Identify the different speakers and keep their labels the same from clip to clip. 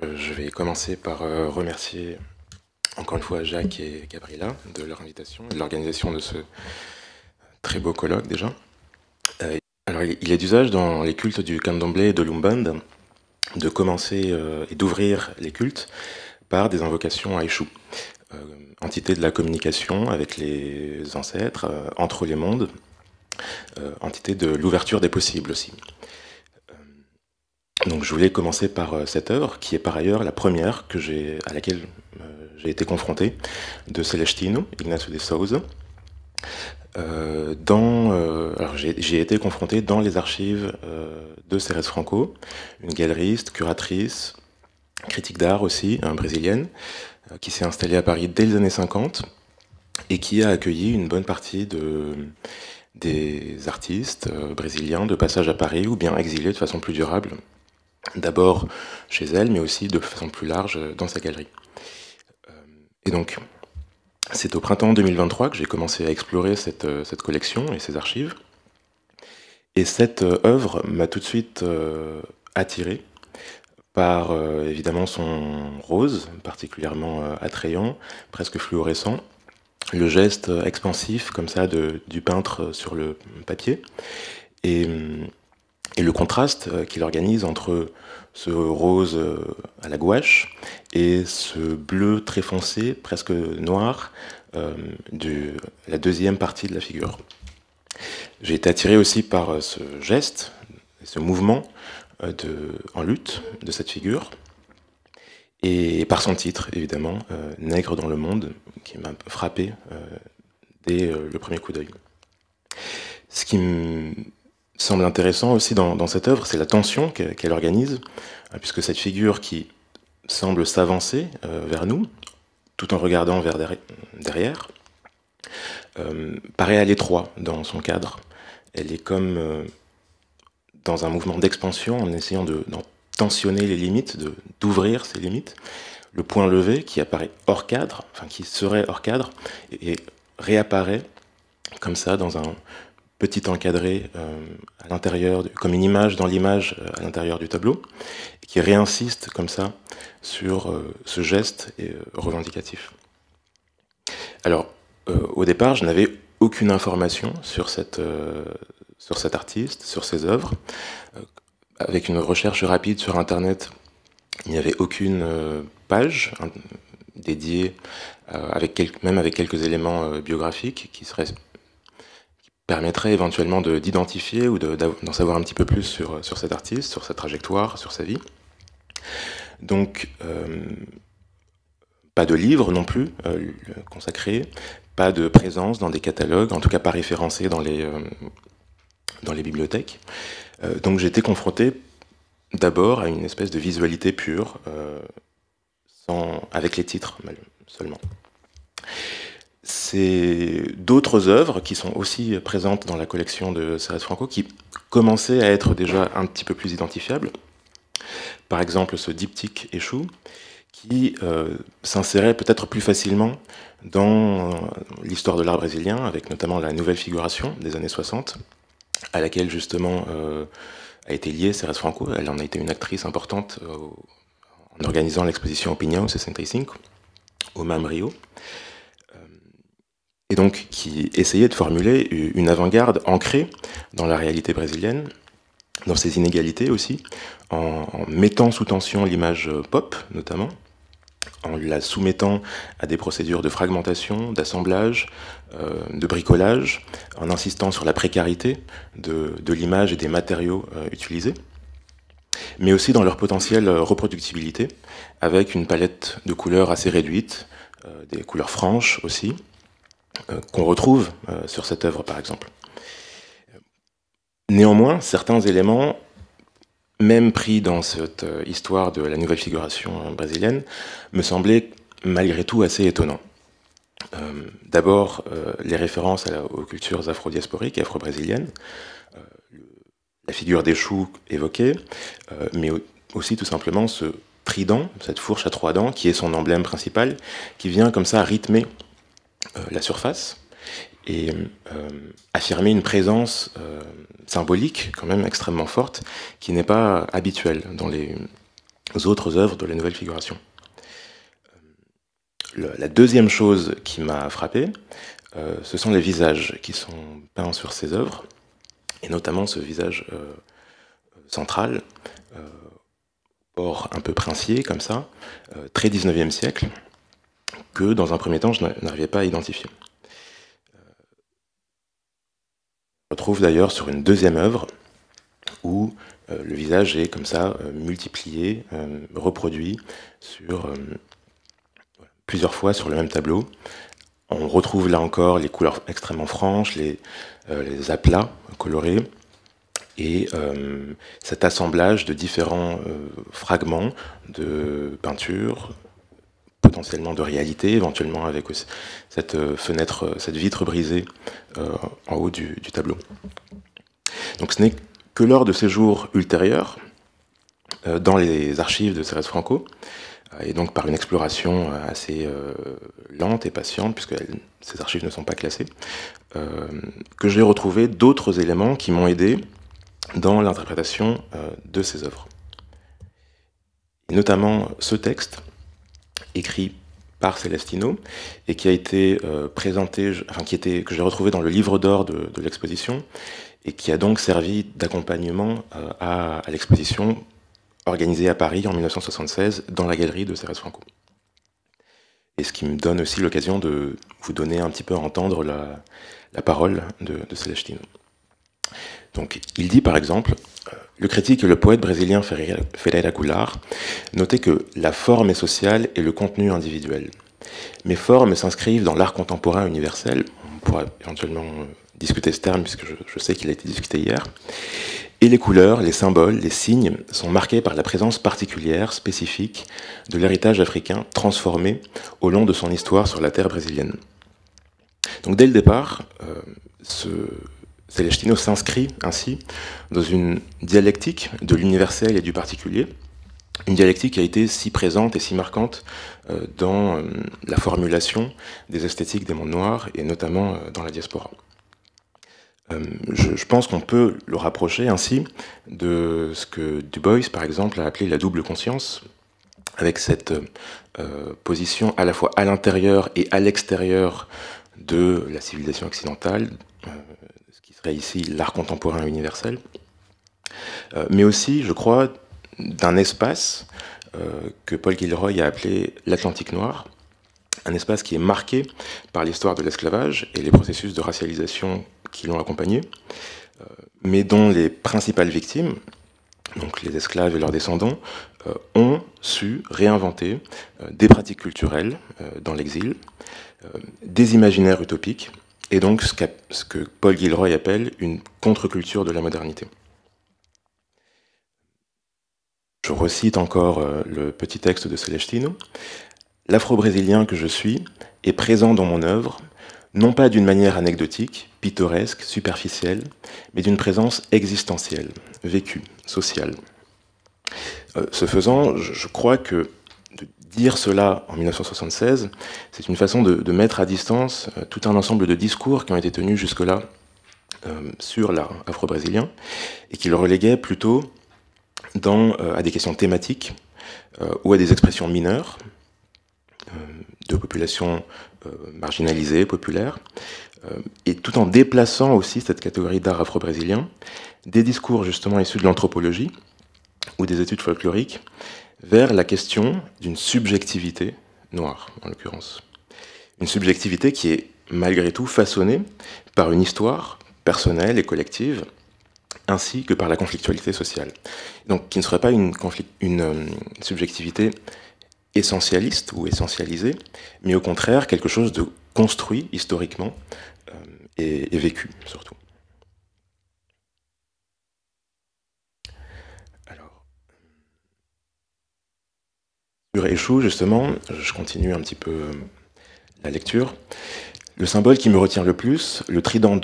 Speaker 1: Je vais commencer par remercier encore une fois Jacques et Gabriela de leur invitation et de l'organisation de ce très beau colloque déjà. Alors, il est d'usage dans les cultes du candomblé et de l'umbanda de commencer et d'ouvrir les cultes par des invocations à Eshu, entité de la communication avec les ancêtres, entre les mondes, entité de l'ouverture des possibles aussi. Donc je voulais commencer par cette œuvre, qui est par ailleurs la première à laquelle j'ai été confronté, de Celestino, Ignacio de Souza. Alors j'ai été confronté dans les archives de Ceres Franco, une galeriste, curatrice, critique d'art aussi, brésilienne, qui s'est installée à Paris dès les années 50 et qui a accueilli une bonne partie des artistes brésiliens de passage à Paris ou bien exilés de façon plus durable. D'abord chez elle, mais aussi de façon plus large dans sa galerie. Et donc, c'est au printemps 2023 que j'ai commencé à explorer cette collection et ses archives. Et cette œuvre m'a tout de suite attiré par évidemment son rose, particulièrement attrayant, presque fluorescent, le geste expansif comme ça du peintre sur le papier, et le contraste qu'il organise entre ce rose à la gouache et ce bleu très foncé, presque noir, de la deuxième partie de la figure. J'ai été attiré aussi par ce geste, ce mouvement en lutte de cette figure, et par son titre, évidemment, Nègre dans le monde, qui m'a frappé dès le premier coup d'œil. Ce qui me semble intéressant aussi dans cette œuvre, c'est la tension qu'elle organise, puisque cette figure qui semble s'avancer vers nous, tout en regardant vers derrière, paraît à l'étroit dans son cadre. Elle est comme dans un mouvement d'expansion, en essayant d'en tensionner les limites, d'ouvrir ses limites. Le point levé qui apparaît hors cadre, enfin qui serait hors cadre, et réapparaît comme ça dans un petit encadré à l'intérieur, comme une image dans l'image à l'intérieur du tableau, qui réinsiste comme ça sur ce geste revendicatif. Alors, au départ, je n'avais aucune information sur cet artiste, sur ses œuvres. Avec une recherche rapide sur Internet, il n'y avait aucune page dédiée, même avec quelques éléments biographiques qui permettrait éventuellement d'identifier ou d'en savoir un petit peu plus sur cet artiste, sur sa trajectoire, sur sa vie. Donc, pas de livre non plus consacré, pas de présence dans des catalogues, en tout cas pas référencé dans les bibliothèques. Donc j'ai été confronté d'abord à une espèce de visualité pure, avec les titres seulement. C'est d'autres œuvres qui sont aussi présentes dans la collection de Ceres Franco qui commençaient à être déjà un petit peu plus identifiables. Par exemple, ce diptyque Eshu, qui s'insérait peut-être plus facilement dans l'histoire de l'art brésilien, avec notamment la nouvelle figuration des années 60, à laquelle justement a été liée Ceres Franco. Elle en a été une actrice importante en organisant l'exposition Opinião 65 au MAM Rio. Et donc qui essayait de formuler une avant-garde ancrée dans la réalité brésilienne, dans ses inégalités aussi, en mettant sous tension l'image pop notamment, en la soumettant à des procédures de fragmentation, d'assemblage, de bricolage, en insistant sur la précarité de l'image et des matériaux utilisés, mais aussi dans leur potentielle reproductibilité, avec une palette de couleurs assez réduite, des couleurs franches aussi, qu'on retrouve sur cette œuvre par exemple. Néanmoins, certains éléments, même pris dans cette histoire de la nouvelle figuration brésilienne, me semblaient malgré tout assez étonnants. D'abord, les références aux cultures afro-diasporiques et afro-brésiliennes, la figure d'Eshu évoquée, mais aussi tout simplement ce trident, cette fourche à 3 dents, qui est son emblème principal, qui vient comme ça rythmer la surface et affirmer une présence symbolique quand même extrêmement forte qui n'est pas habituelle dans autres œuvres de la nouvelle figuration. La deuxième chose qui m'a frappé, ce sont les visages qui sont peints sur ces œuvres, et notamment ce visage central, port un peu princier, comme ça, très 19e siècle, que dans un premier temps, je n'arrivais pas à identifier. On retrouve d'ailleurs sur une deuxième œuvre où le visage est comme ça multiplié, reproduit sur plusieurs fois sur le même tableau. On retrouve là encore les couleurs extrêmement franches, les aplats colorés, et cet assemblage de différents fragments de peinture, potentiellement de réalité, éventuellement avec aussi cette fenêtre, cette vitre brisée en haut du tableau. Donc ce n'est que lors de séjours ultérieurs, dans les archives de Cérès Franco, et donc par une exploration assez lente et patiente, puisque ces archives ne sont pas classées, que j'ai retrouvé d'autres éléments qui m'ont aidé dans l'interprétation de ces œuvres. Et notamment ce texte, écrit par Celestino, et qui a été présenté, enfin, que j'ai retrouvé dans le livre d'or de l'exposition, et qui a donc servi d'accompagnement à l'exposition organisée à Paris en 1976 dans la galerie de Cérès Franco. Et ce qui me donne aussi l'occasion de vous donner un petit peu à entendre la parole de Celestino. Donc, il dit par exemple, le critique et le poète brésilien Ferreira Goulart notait que la forme est sociale et le contenu individuel. Mes formes s'inscrivent dans l'art contemporain universel, on pourra éventuellement discuter ce terme puisque je sais qu'il a été discuté hier, et les couleurs, les symboles, les signes sont marqués par la présence particulière, spécifique, de l'héritage africain transformé au long de son histoire sur la terre brésilienne. Donc dès le départ, Celestino s'inscrit ainsi dans une dialectique de l'universel et du particulier, une dialectique qui a été si présente et si marquante dans la formulation des esthétiques des mondes noirs et notamment dans la diaspora. Je pense qu'on peut le rapprocher ainsi de ce que Du Bois, par exemple, a appelé la double conscience, avec cette position à la fois à l'intérieur et à l'extérieur de la civilisation occidentale, ce qui serait ici l'art contemporain universel, mais aussi, je crois, d'un espace que Paul Gilroy a appelé l'Atlantique noir, un espace qui est marqué par l'histoire de l'esclavage et les processus de racialisation qui l'ont accompagné, mais dont les principales victimes, donc les esclaves et leurs descendants, ont su réinventer des pratiques culturelles dans l'exil, des imaginaires utopiques, et donc ce que Paul Gilroy appelle une contre-culture de la modernité. Je recite encore le petit texte de Celestino. « L'afro-brésilien que je suis est présent dans mon œuvre, non pas d'une manière anecdotique, pittoresque, superficielle, mais d'une présence existentielle, vécue, sociale. » Ce faisant, je crois que de dire cela en 1976, c'est une façon de mettre à distance tout un ensemble de discours qui ont été tenus jusque-là sur l'art afro-brésilien, et qui le reléguaient plutôt à des questions thématiques ou à des expressions mineures de populations marginalisées, populaires, et tout en déplaçant aussi cette catégorie d'art afro-brésilien des discours justement issus de l'anthropologie ou des études folkloriques vers la question d'une subjectivité noire, en l'occurrence. Une subjectivité qui est malgré tout façonnée par une histoire personnelle et collective, ainsi que par la conflictualité sociale. Donc qui ne serait pas une subjectivité essentialiste ou essentialisée, mais au contraire quelque chose de construit historiquement et vécu surtout. Alors, sur Échou, justement, je continue un petit peu la lecture. Le symbole qui me retient le plus, le trident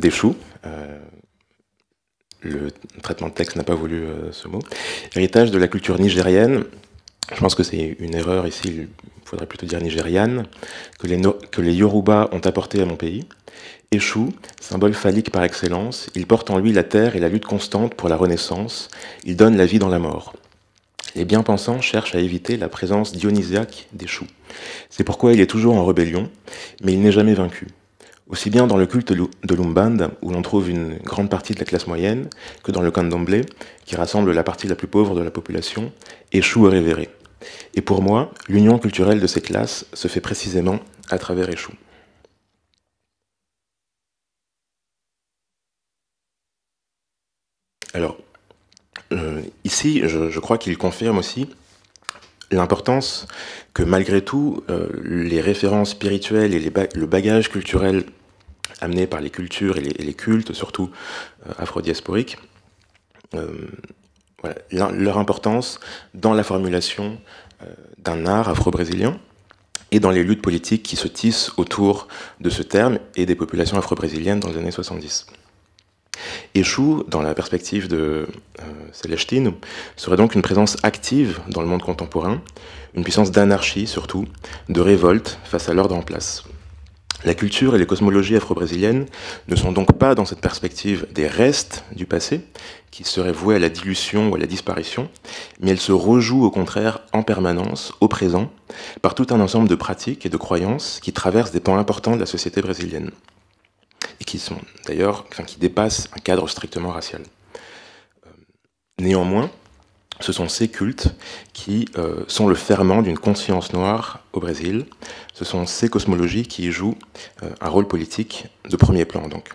Speaker 1: d'Échou, le traitement de texte n'a pas voulu ce mot, héritage de la culture nigérienne. Je pense que c'est une erreur ici, il faudrait plutôt dire nigériane, que les Yoruba ont apporté à mon pays. Eshu, symbole phallique par excellence, il porte en lui la terre et la lutte constante pour la renaissance, il donne la vie dans la mort. Les bien-pensants cherchent à éviter la présence dionysiaque d'Eshu. C'est pourquoi il est toujours en rébellion, mais il n'est jamais vaincu. Aussi bien dans le culte de l'Umbanda, où l'on trouve une grande partie de la classe moyenne, que dans le Candomblé, qui rassemble la partie la plus pauvre de la population, Eshu est révéré. Et pour moi, l'union culturelle de ces classes se fait précisément à travers Eshu. Alors, ici, je crois qu'il confirme aussi l'importance que malgré tout, les références spirituelles et le bagage culturel amené par les cultures et les cultes, surtout afrodiasporiques, voilà, leur importance dans la formulation d'un art afro-brésilien et dans les luttes politiques qui se tissent autour de ce terme et des populations afro-brésiliennes dans les années 70. Eshu, dans la perspective de Celestino, serait donc une présence active dans le monde contemporain, une puissance d'anarchie surtout, de révolte face à l'ordre en place. La culture et les cosmologies afro-brésiliennes ne sont donc pas dans cette perspective des restes du passé, qui seraient voués à la dilution ou à la disparition, mais elles se rejouent au contraire en permanence, au présent, par tout un ensemble de pratiques et de croyances qui traversent des pans importants de la société brésilienne, et qui sont d'ailleurs, qui dépassent un cadre strictement racial. Néanmoins, ce sont ces cultes qui sont le ferment d'une conscience noire au Brésil. Ce sont ces cosmologies qui y jouent un rôle politique de premier plan, donc.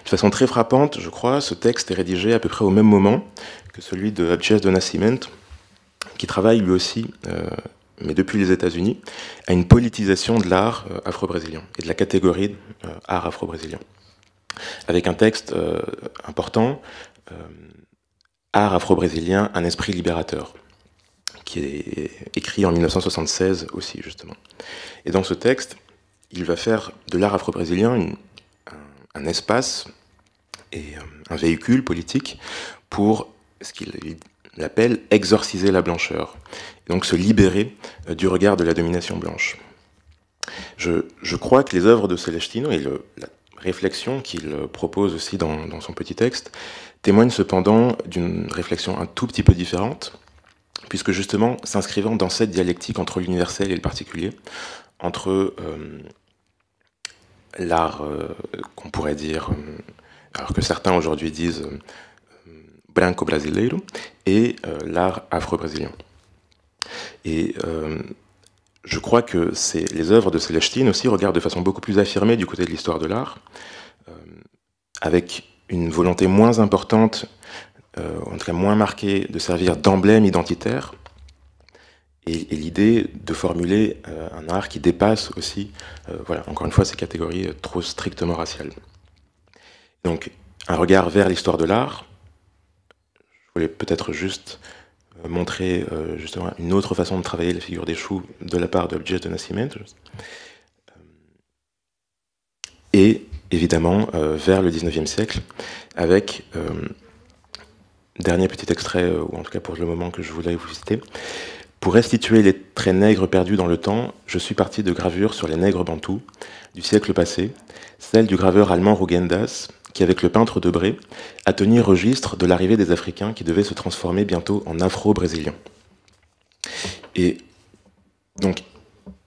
Speaker 1: De façon très frappante, je crois, ce texte est rédigé à peu près au même moment que celui de Abdias do Nascimento, qui travaille lui aussi, mais depuis les États-Unis, à une politisation de l'art afro-brésilien et de la catégorie art afro-brésilien. Avec un texte important, Art afro-brésilien, un esprit libérateur, qui est écrit en 1976 aussi, justement. Et dans ce texte, il va faire de l'art afro-brésilien un espace et un véhicule politique pour ce qu'il appelle exorciser la blancheur, et donc se libérer du regard de la domination blanche. Je crois que les œuvres de Celestino et la réflexion qu'il propose aussi dans son petit texte témoignent cependant d'une réflexion un tout petit peu différente, puisque justement, s'inscrivant dans cette dialectique entre l'universel et le particulier, entre l'art qu'on pourrait dire, alors que certains aujourd'hui disent branco brasileiro, et l'art afro-brésilien. Et je crois que les œuvres de Celestino aussi regardent de façon beaucoup plus affirmée du côté de l'histoire de l'art, avec une volonté moins importante, en tout cas moins marquée, de servir d'emblème identitaire, et l'idée de formuler un art qui dépasse aussi, voilà, encore une fois, ces catégories trop strictement raciales. Donc, un regard vers l'histoire de l'art. Je voulais peut-être juste montrer justement une autre façon de travailler la figure d'Eshu de la part de Abdias do Nascimento. Et évidemment vers le 19e siècle, avec, dernier petit extrait, ou en tout cas pour le moment que je voulais vous citer, pour restituer les traits nègres perdus dans le temps, je suis parti de gravures sur les nègres bantous du siècle passé, celle du graveur allemand Rugendas, qui avec le peintre Debré a tenu registre de l'arrivée des Africains qui devaient se transformer bientôt en afro-brésiliens. Et donc,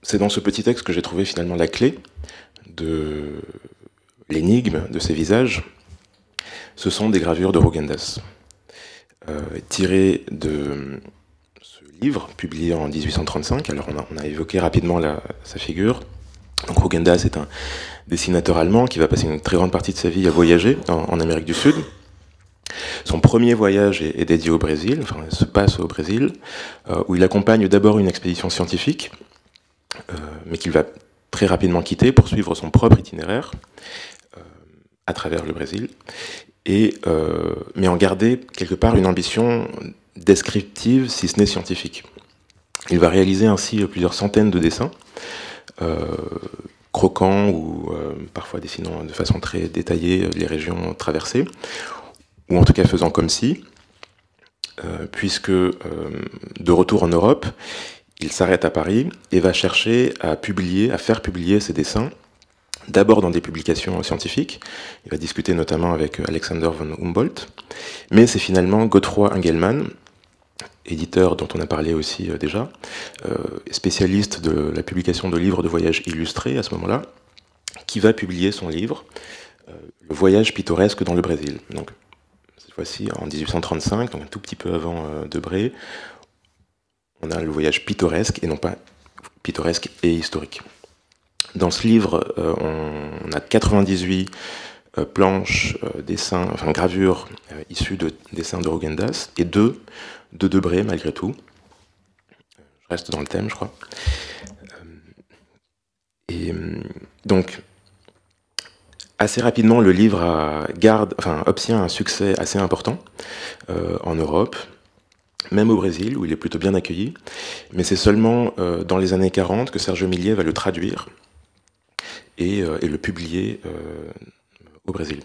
Speaker 1: c'est dans ce petit texte que j'ai trouvé finalement la clé de l'énigme de ces visages. Ce sont des gravures de Rugendas, tirées de ce livre publié en 1835. Alors on a évoqué rapidement sa figure. Donc Rugendas est un dessinateur allemand qui va passer une très grande partie de sa vie à voyager en Amérique du Sud. Son premier voyage est dédié au Brésil, enfin il se passe au Brésil, où il accompagne d'abord une expédition scientifique, mais qu'il va très rapidement quitter pour suivre son propre itinéraire à travers le Brésil, mais en garder quelque part une ambition descriptive, si ce n'est scientifique. Il va réaliser ainsi plusieurs centaines de dessins, croquant ou parfois dessinant de façon très détaillée les régions traversées, ou en tout cas faisant comme si, puisque de retour en Europe, il s'arrête à Paris et va chercher à publier, à faire publier ses dessins, d'abord dans des publications scientifiques. Il va discuter notamment avec Alexander von Humboldt, mais c'est finalement Godefroy Engelmann, éditeur dont on a parlé aussi déjà, spécialiste de la publication de livres de voyage illustrés à ce moment-là, qui va publier son livre, Le voyage pittoresque dans le Brésil. Donc, cette fois-ci en 1835, donc un tout petit peu avant Debré, on a le voyage pittoresque et non pas pittoresque et historique. Dans ce livre, on a 98 planches, dessins, enfin gravures issues de dessins de Rugendas et 2 de Debré malgré tout. Je reste dans le thème, je crois. Et donc, assez rapidement, le livre obtient un succès assez important en Europe, même au Brésil, où il est plutôt bien accueilli. Mais c'est seulement dans les années 40 que Sergio Millier va le traduire et le publier au Brésil.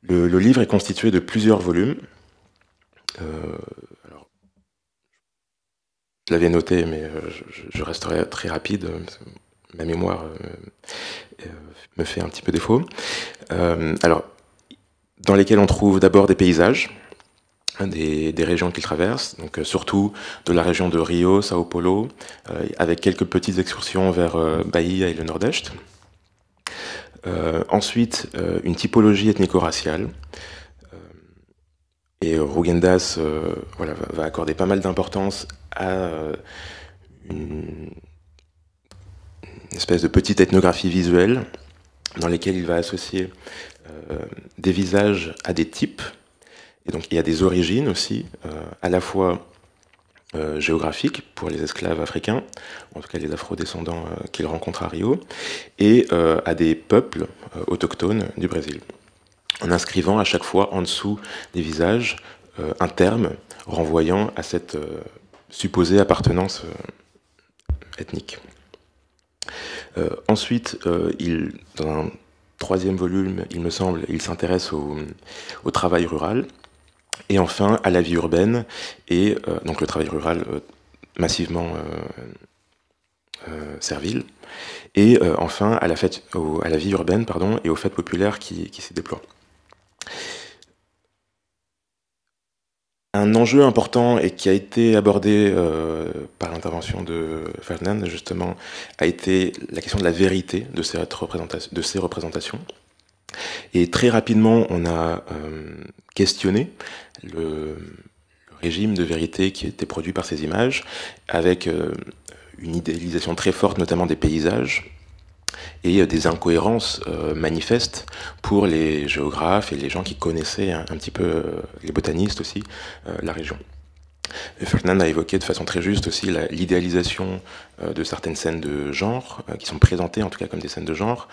Speaker 1: Le livre est constitué de plusieurs volumes. Alors, je l'avais noté, mais je resterai très rapide. Ma mémoire me fait un petit peu défaut. Alors, dans lesquels on trouve d'abord des paysages, des régions qu'il traverse, donc surtout de la région de Rio, Sao Paulo, avec quelques petites excursions vers Bahia et le Nord-Est. Ensuite, une typologie ethnico-raciale. Et Rugendas voilà, va accorder pas mal d'importance à une espèce de petite ethnographie visuelle dans lesquelles il va associer des visages à des types, et donc il y a des origines aussi, à la fois géographiques pour les esclaves africains, en tout cas les afro-descendants qu'il rencontre à Rio, et à des peuples autochtones du Brésil, en inscrivant à chaque fois en dessous des visages un terme renvoyant à cette supposée appartenance ethnique. Ensuite, dans un troisième volume, il me semble, il s'intéresse au travail rural, et enfin à la vie urbaine, et donc le travail rural massivement servile, et enfin à la vie urbaine et aux fêtes populaires qui s'y déploient. Un enjeu important et qui a été abordé par l'intervention de Ferdinand, justement, a été la question de la vérité de ces représentations. Et très rapidement, on a questionné le régime de vérité qui était produit par ces images, avec une idéalisation très forte, notamment des paysages, et des incohérences manifestes pour les géographes et les gens qui connaissaient un petit peu, les botanistes aussi, la région. Ferdinand a évoqué de façon très juste aussi l'idéalisation de certaines scènes de genre, qui sont présentées en tout cas comme des scènes de genre,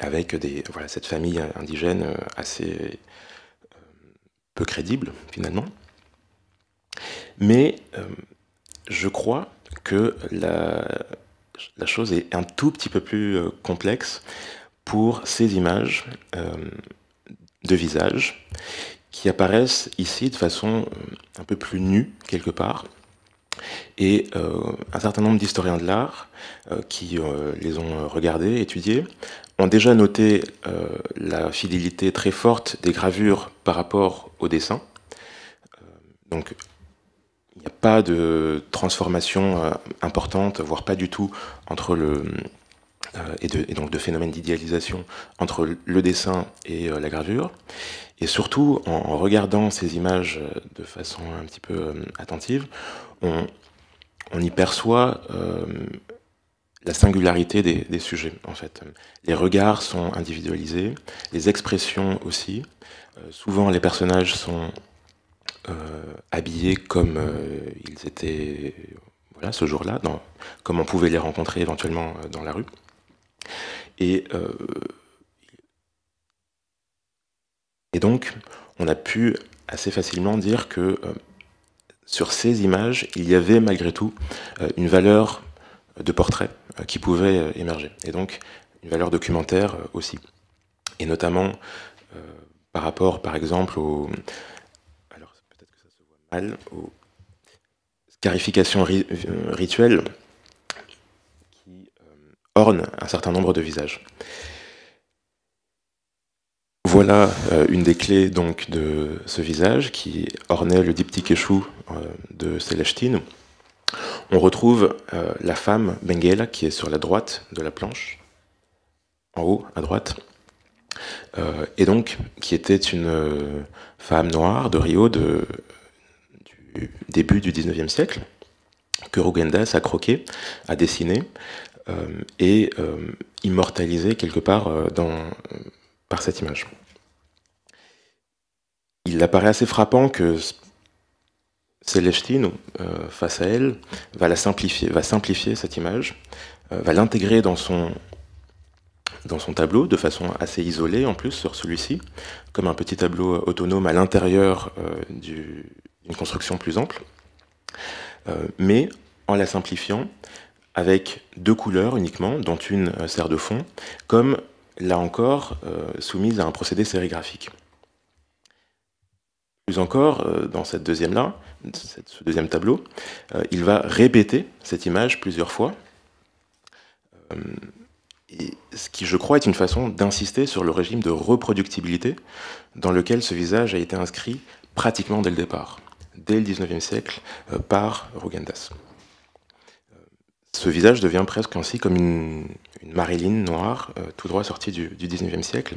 Speaker 1: avec cette famille indigène assez peu crédible finalement. Mais je crois que la chose est un tout petit peu plus complexe pour ces images de visage qui apparaissent ici de façon un peu plus nue quelque part. Et un certain nombre d'historiens de l'art qui les ont regardés, étudiés, ont déjà noté la fidélité très forte des gravures par rapport au dessin. Donc il n'y a pas de transformation importante, voire pas du tout, entre et donc de phénomène d'idéalisation entre le dessin et la gravure. Et surtout, en regardant ces images de façon un petit peu attentive, on y perçoit la singularité des sujets, en fait. Les regards sont individualisés, les expressions aussi. Souvent, les personnages sont habillés comme ils étaient ce jour-là, comme on pouvait les rencontrer éventuellement dans la rue. Et donc, on a pu assez facilement dire que sur ces images, il y avait malgré tout une valeur de portrait qui pouvait émerger, et donc une valeur documentaire aussi. Et notamment par rapport, par exemple, alors peut-être que ça se voit mal, scarification rituelle qui orne un certain nombre de visages. Voilà une des clés donc de ce visage qui ornait le diptyque échoue de Celestine. On retrouve la femme Benguela qui est sur la droite de la planche, en haut à droite, et donc qui était une femme noire de Rio du début du XIXe siècle, que Rugendas a croqué, a dessiné et immortalisé quelque part par cette image. Il apparaît assez frappant que Celestine, face à elle, va simplifier cette image, va l'intégrer dans son tableau de façon assez isolée en plus sur celui-ci, comme un petit tableau autonome à l'intérieur d'une construction plus ample, mais en la simplifiant avec 2 couleurs uniquement, dont une sert de fond, comme là encore soumise à un procédé sérigraphique. Plus encore, dans ce deuxième tableau, il va répéter cette image plusieurs fois, et ce qui, je crois, est une façon d'insister sur le régime de reproductibilité dans lequel ce visage a été inscrit pratiquement dès le départ, dès le XIXe siècle, par Rugendas. Ce visage devient presque ainsi comme une Marilyn noire, tout droit sortie du XIXe siècle,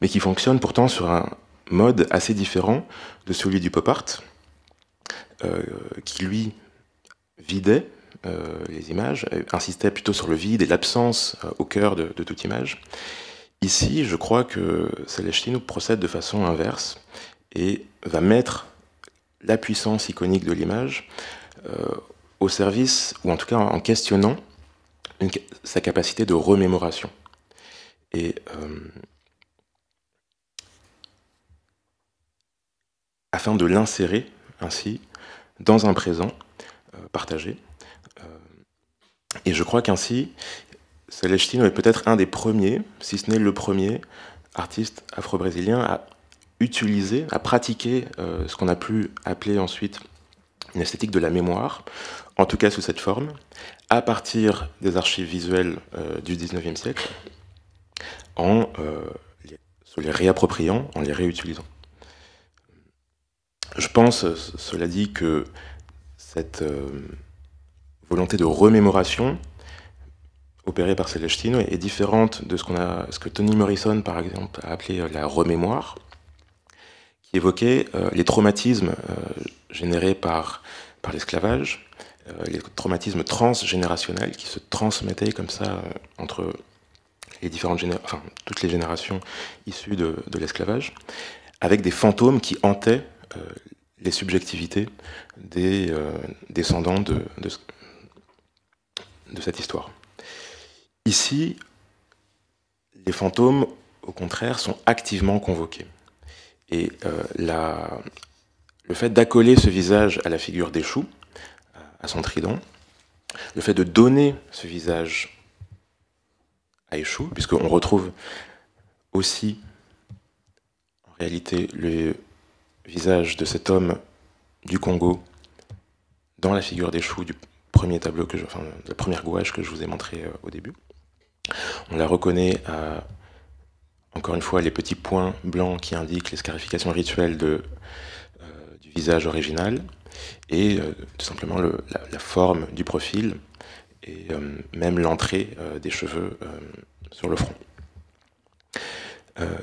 Speaker 1: mais qui fonctionne pourtant sur un mode assez différent de celui du pop art, qui lui vidait les images, insistait plutôt sur le vide et l'absence au cœur de toute image. Ici, je crois que Celestine procède de façon inverse et va mettre la puissance iconique de l'image au service, ou en tout cas en questionnant sa capacité de remémoration. Et afin de l'insérer ainsi dans un présent partagé. Et je crois qu'ainsi, Celestino est peut-être un des premiers, si ce n'est le premier, artiste afro-brésilien à utiliser, à pratiquer ce qu'on a pu appeler ensuite une esthétique de la mémoire, en tout cas sous cette forme, à partir des archives visuelles du XIXe siècle, en se les réappropriant, en les réutilisant. Je pense, cela dit, que cette volonté de remémoration opérée par Celestino est différente de ce que Toni Morrison, par exemple, a appelé la remémoire, qui évoquait les traumatismes générés par l'esclavage, les traumatismes transgénérationnels qui se transmettaient comme ça entre les toutes les générations issues de l'esclavage, avec des fantômes qui hantaient les subjectivités des descendants de cette histoire. Ici, les fantômes, au contraire, sont activement convoqués. Et le fait d'accoler ce visage à la figure d'Échou, à son trident, le fait de donner ce visage à Échou, puisqu'on retrouve aussi, en réalité, le visage de cet homme du Congo dans la figure d'Échou du premier tableau, de la première gouache que je vous ai montré au début. On la reconnaît à, encore une fois, les petits points blancs qui indiquent les scarifications rituelles du visage original, et tout simplement la forme du profil, et même l'entrée des cheveux sur le front.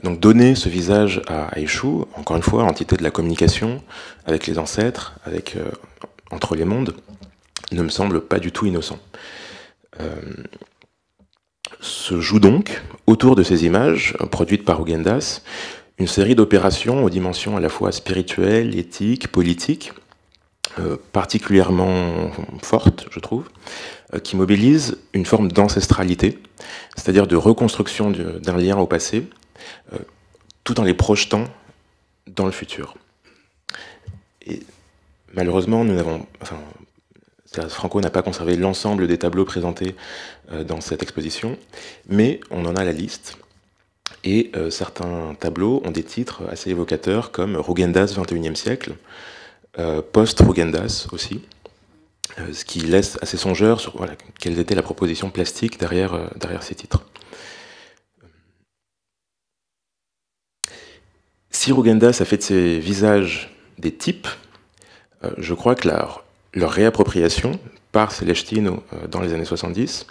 Speaker 1: Donc donner ce visage à Échou, encore une fois, entité de la communication avec les ancêtres, entre les mondes, ne me semble pas du tout innocent. Se joue donc, autour de ces images produites par Rugendas, une série d'opérations aux dimensions à la fois spirituelles, éthiques, politiques, particulièrement fortes, je trouve, qui mobilisent une forme d'ancestralité, c'est-à-dire de reconstruction d'un lien au passé, tout en les projetant dans le futur. Et malheureusement, Franco n'a pas conservé l'ensemble des tableaux présentés dans cette exposition, mais on en a la liste. Et certains tableaux ont des titres assez évocateurs comme Rugendas, 21e siècle, post-Rugendas aussi. ce qui laisse assez songeur sur voilà, quelle était la proposition plastique derrière ces titres. Si Rugendas a fait de ces visages des types, je crois que leur réappropriation par Celestino dans les années 70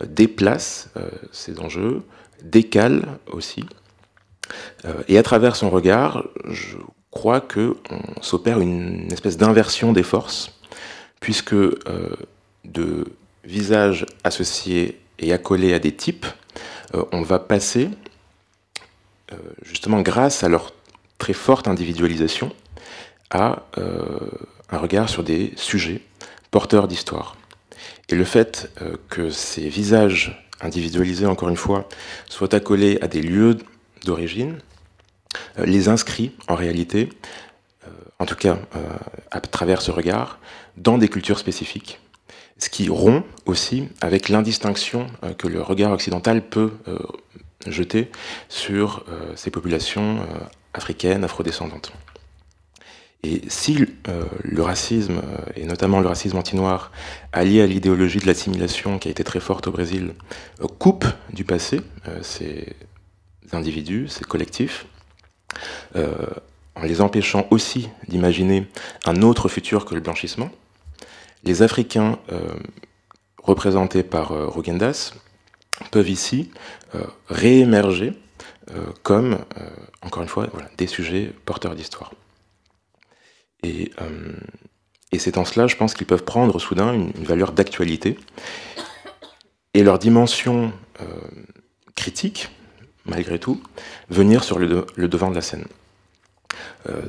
Speaker 1: déplace ces enjeux, décale aussi. Et à travers son regard, je crois qu'on s'opère une espèce d'inversion des forces, puisque de visages associés et accolés à des types, on va passer, justement grâce à leur très forte individualisation, à un regard sur des sujets porteurs d'histoire. Et le fait que ces visages individualisés, encore une fois, soient accolés à des lieux d'origine, les inscrit en réalité, en tout cas à travers ce regard, dans des cultures spécifiques. Ce qui rompt aussi avec l'indistinction que le regard occidental peut jeter sur ces populations africaines, afrodescendantes. Et si le racisme, et notamment le racisme anti-noir, allié à l'idéologie de l'assimilation qui a été très forte au Brésil, coupe du passé ces individus, ces collectifs, en les empêchant aussi d'imaginer un autre futur que le blanchissement, les Africains représentés par Rugendas peuvent ici réémerger comme, encore une fois, voilà, des sujets porteurs d'histoire. Et c'est en cela, je pense, qu'ils peuvent prendre soudain une valeur d'actualité. Et leur dimension critique, malgré tout, venir sur le devant de la scène.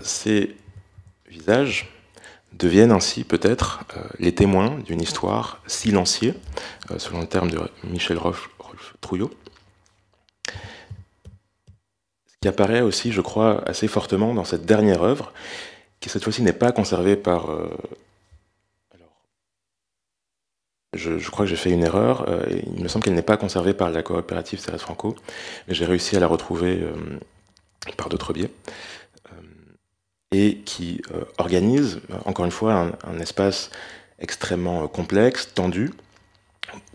Speaker 1: Ces visages deviennent ainsi peut-être les témoins d'une histoire silenciée, selon le terme de Michel Rolf Trouillot. Ce qui apparaît aussi, je crois, assez fortement dans cette dernière œuvre, qui cette fois-ci n'est pas conservée par... je crois que j'ai fait une erreur, il me semble qu'elle n'est pas conservée par la coopérative Thérèse Franco, mais j'ai réussi à la retrouver par d'autres biais, et qui organise, encore une fois, un espace extrêmement complexe, tendu,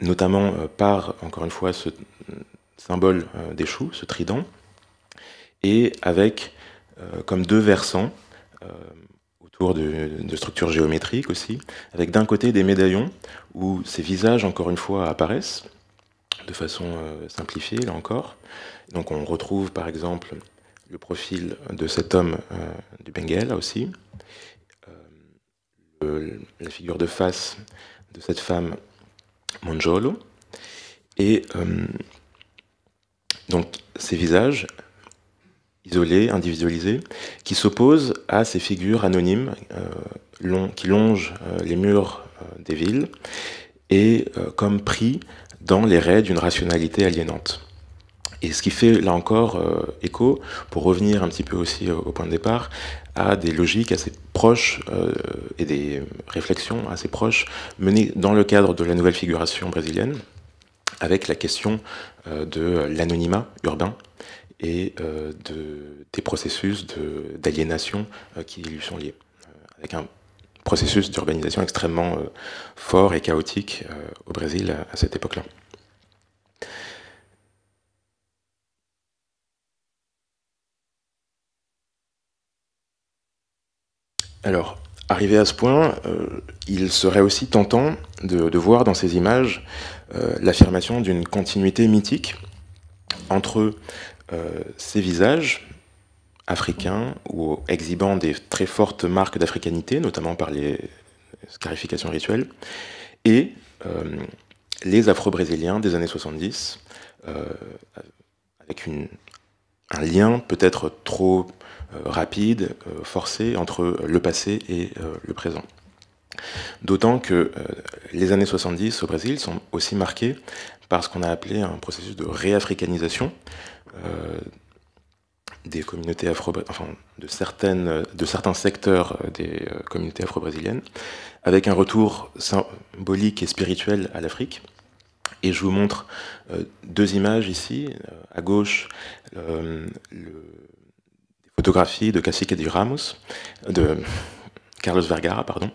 Speaker 1: notamment par, encore une fois, ce symbole d'échoue, ce trident, et avec comme deux versants, autour de structures géométriques aussi, avec d'un côté des médaillons où ces visages, encore une fois, apparaissent de façon simplifiée, là encore. Donc on retrouve par exemple le profil de cet homme du Benguela aussi, la figure de face de cette femme Monjolo, et donc ces visages isolés, individualisés, qui s'opposent à ces figures anonymes qui longent les murs des villes et comme pris dans les raies d'une rationalité aliénante. Et ce qui fait, là encore, écho, pour revenir un petit peu aussi au point de départ, à des logiques assez proches et des réflexions assez proches menées dans le cadre de la nouvelle figuration brésilienne, avec la question de l'anonymat urbain et des processus d'aliénation qui lui sont liés, avec un processus d'urbanisation extrêmement fort et chaotique au Brésil à cette époque-là. Alors, arrivé à ce point, il serait aussi tentant de voir dans ces images l'affirmation d'une continuité mythique entre ces visages africains ou exhibant des très fortes marques d'africanité, notamment par les scarifications rituelles, et les Afro-Brésiliens des années 70, avec un lien peut-être trop rapide, forcé entre le passé et le présent. D'autant que les années 70 au Brésil sont aussi marquées par ce qu'on a appelé un processus de réafricanisation des communautés de certains secteurs des communautés afro-brésiliennes, avec un retour symbolique et spirituel à l'Afrique. Et je vous montre deux images ici. À gauche, des photographies de Cacique de Ramos, Carlos Vergara, pardon,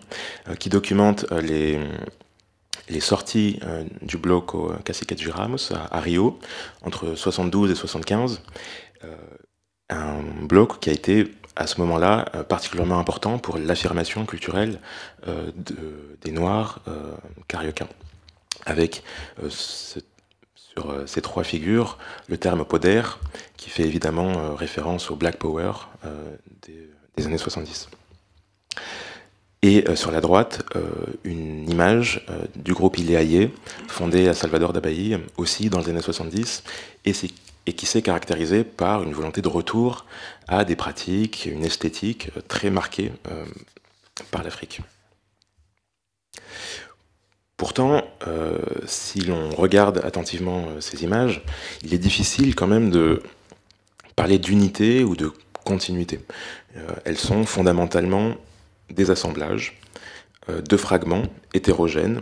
Speaker 1: qui documente les sorties du bloc au Cacique de Ramos à Rio, entre 72 et 75. Un bloc qui a été, à ce moment-là, particulièrement important pour l'affirmation culturelle des Noirs cariocans. Avec sur ces trois figures, le terme poder, qui fait évidemment référence au Black Power des années 70. Et sur la droite, une image du groupe Ileaye, fondé à Salvador da Bahia, aussi dans les années 70, et qui s'est caractérisé par une volonté de retour à des pratiques, une esthétique très marquée par l'Afrique. Pourtant, si l'on regarde attentivement ces images, il est difficile quand même de parler d'unité ou de continuité. Elles sont fondamentalement des assemblages de fragments hétérogènes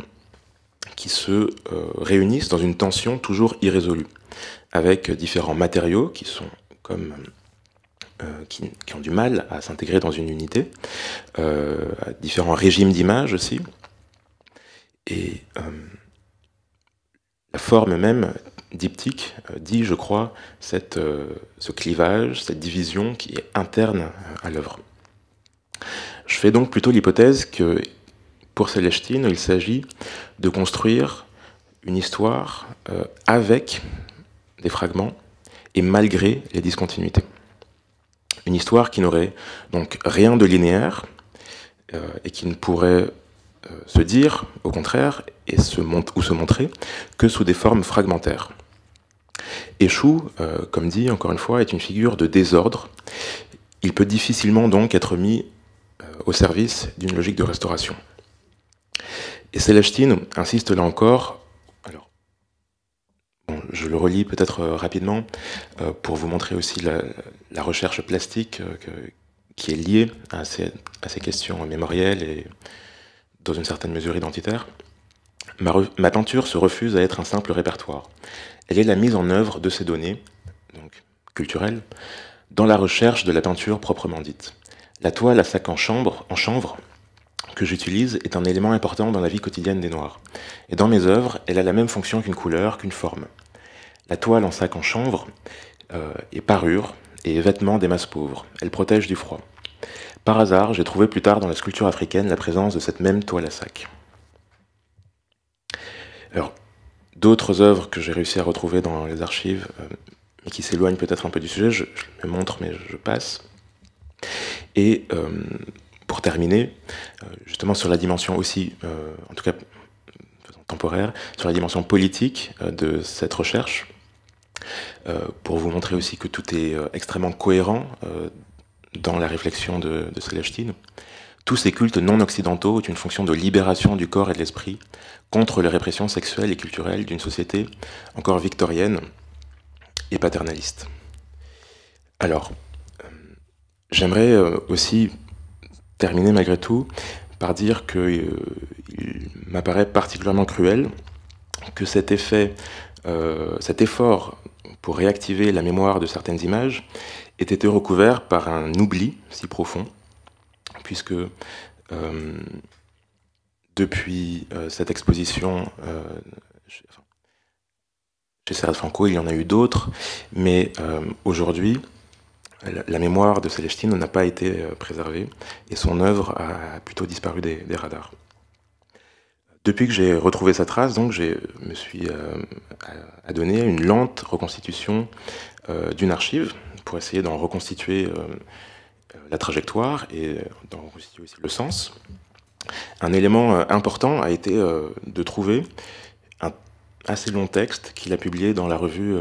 Speaker 1: qui se réunissent dans une tension toujours irrésolue, avec différents matériaux qui sont comme qui ont du mal à s'intégrer dans une unité, différents régimes d'images aussi, et la forme même diptyque dit, je crois, ce clivage, cette division qui est interne à l'œuvre. Je fais donc plutôt l'hypothèse que pour Celestine, il s'agit de construire une histoire avec des fragments et malgré les discontinuités. Une histoire qui n'aurait donc rien de linéaire et qui ne pourrait se dire, au contraire, ou se montrer que sous des formes fragmentaires. Échou, comme dit encore une fois, est une figure de désordre. Il peut difficilement donc être mis au service d'une logique de restauration. Et Celestine insiste là encore, alors, bon, je le relis peut-être rapidement pour vous montrer aussi la recherche plastique qui est liée à ces questions mémorielles et dans une certaine mesure identitaire. Ma peinture se refuse à être un simple répertoire. Elle est la mise en œuvre de ces données, donc culturelles, dans la recherche de la peinture proprement dite. La toile à sac en chanvre que j'utilise est un élément important dans la vie quotidienne des Noirs. Et dans mes œuvres, elle a la même fonction qu'une couleur, qu'une forme. La toile en sac en chanvre est parure et vêtement des masses pauvres. Elle protège du froid. Par hasard, j'ai trouvé plus tard dans la sculpture africaine la présence de cette même toile à sac. Alors, d'autres œuvres que j'ai réussi à retrouver dans les archives, mais qui s'éloignent peut-être un peu du sujet, je me montre mais je passe. Et pour terminer, justement sur la dimension aussi, en tout cas temporaire, sur la dimension politique de cette recherche, pour vous montrer aussi que tout est extrêmement cohérent dans la réflexion de Celestine. Tous ces cultes non occidentaux ont une fonction de libération du corps et de l'esprit contre les répressions sexuelles et culturelles d'une société encore victorienne et paternaliste. Alors, j'aimerais aussi terminer malgré tout par dire qu'il m'apparaît particulièrement cruel que cet effort pour réactiver la mémoire de certaines images ait été recouvert par un oubli si profond, puisque depuis cette exposition chez Serge Franco, il y en a eu d'autres, mais aujourd'hui, la mémoire de Celestine n'a pas été préservée et son œuvre a plutôt disparu des radars. Depuis que j'ai retrouvé sa trace, donc, je me suis adonné à une lente reconstitution d'une archive pour essayer d'en reconstituer la trajectoire et d'en reconstituer aussi le sens. Un élément important a été de trouver un assez long texte qu'il a publié dans la revue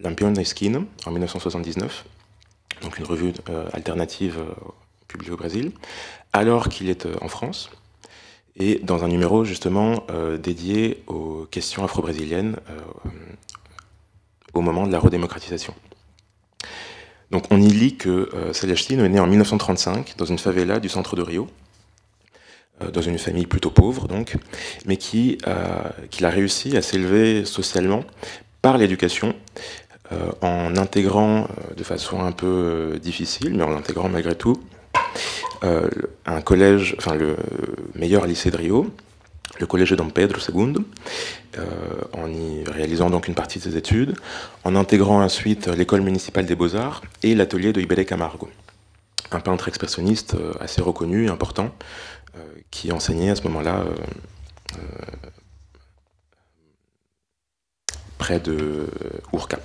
Speaker 1: Lampion e Skin en 1979, donc une revue alternative publiée au Brésil, alors qu'il est en France, et dans un numéro justement dédié aux questions afro-brésiliennes au moment de la redémocratisation. Donc on y lit que Celestine est né en 1935 dans une favela du centre de Rio, dans une famille plutôt pauvre donc, mais qu'il a réussi à s'élever socialement par l'éducation, en intégrant de façon un peu difficile, mais en l'intégrant malgré tout, un collège, enfin le meilleur lycée de Rio, le collège de Dom Pedro II, en y réalisant donc une partie de ses études, en intégrant ensuite l'école municipale des Beaux-Arts et l'atelier de Iberê Camargo, un peintre expressionniste assez reconnu et important, qui enseignait à ce moment-là près de Urca.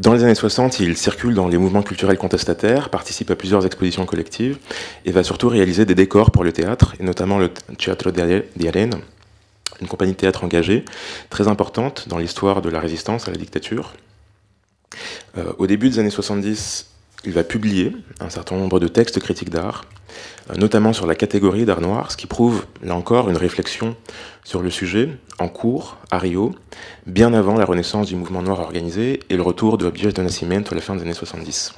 Speaker 1: Dans les années 60, il circule dans les mouvements culturels contestataires, participe à plusieurs expositions collectives et va surtout réaliser des décors pour le théâtre, et notamment le Teatro de Arena, une compagnie de théâtre engagée, très importante dans l'histoire de la résistance à la dictature. Au début des années 70, il va publier un certain nombre de textes critiques d'art, notamment sur la catégorie d'art noir, ce qui prouve, là encore, une réflexion sur le sujet en cours à Rio, bien avant la renaissance du mouvement noir organisé et le retour de Objetos de Nascimento à la fin des années 70.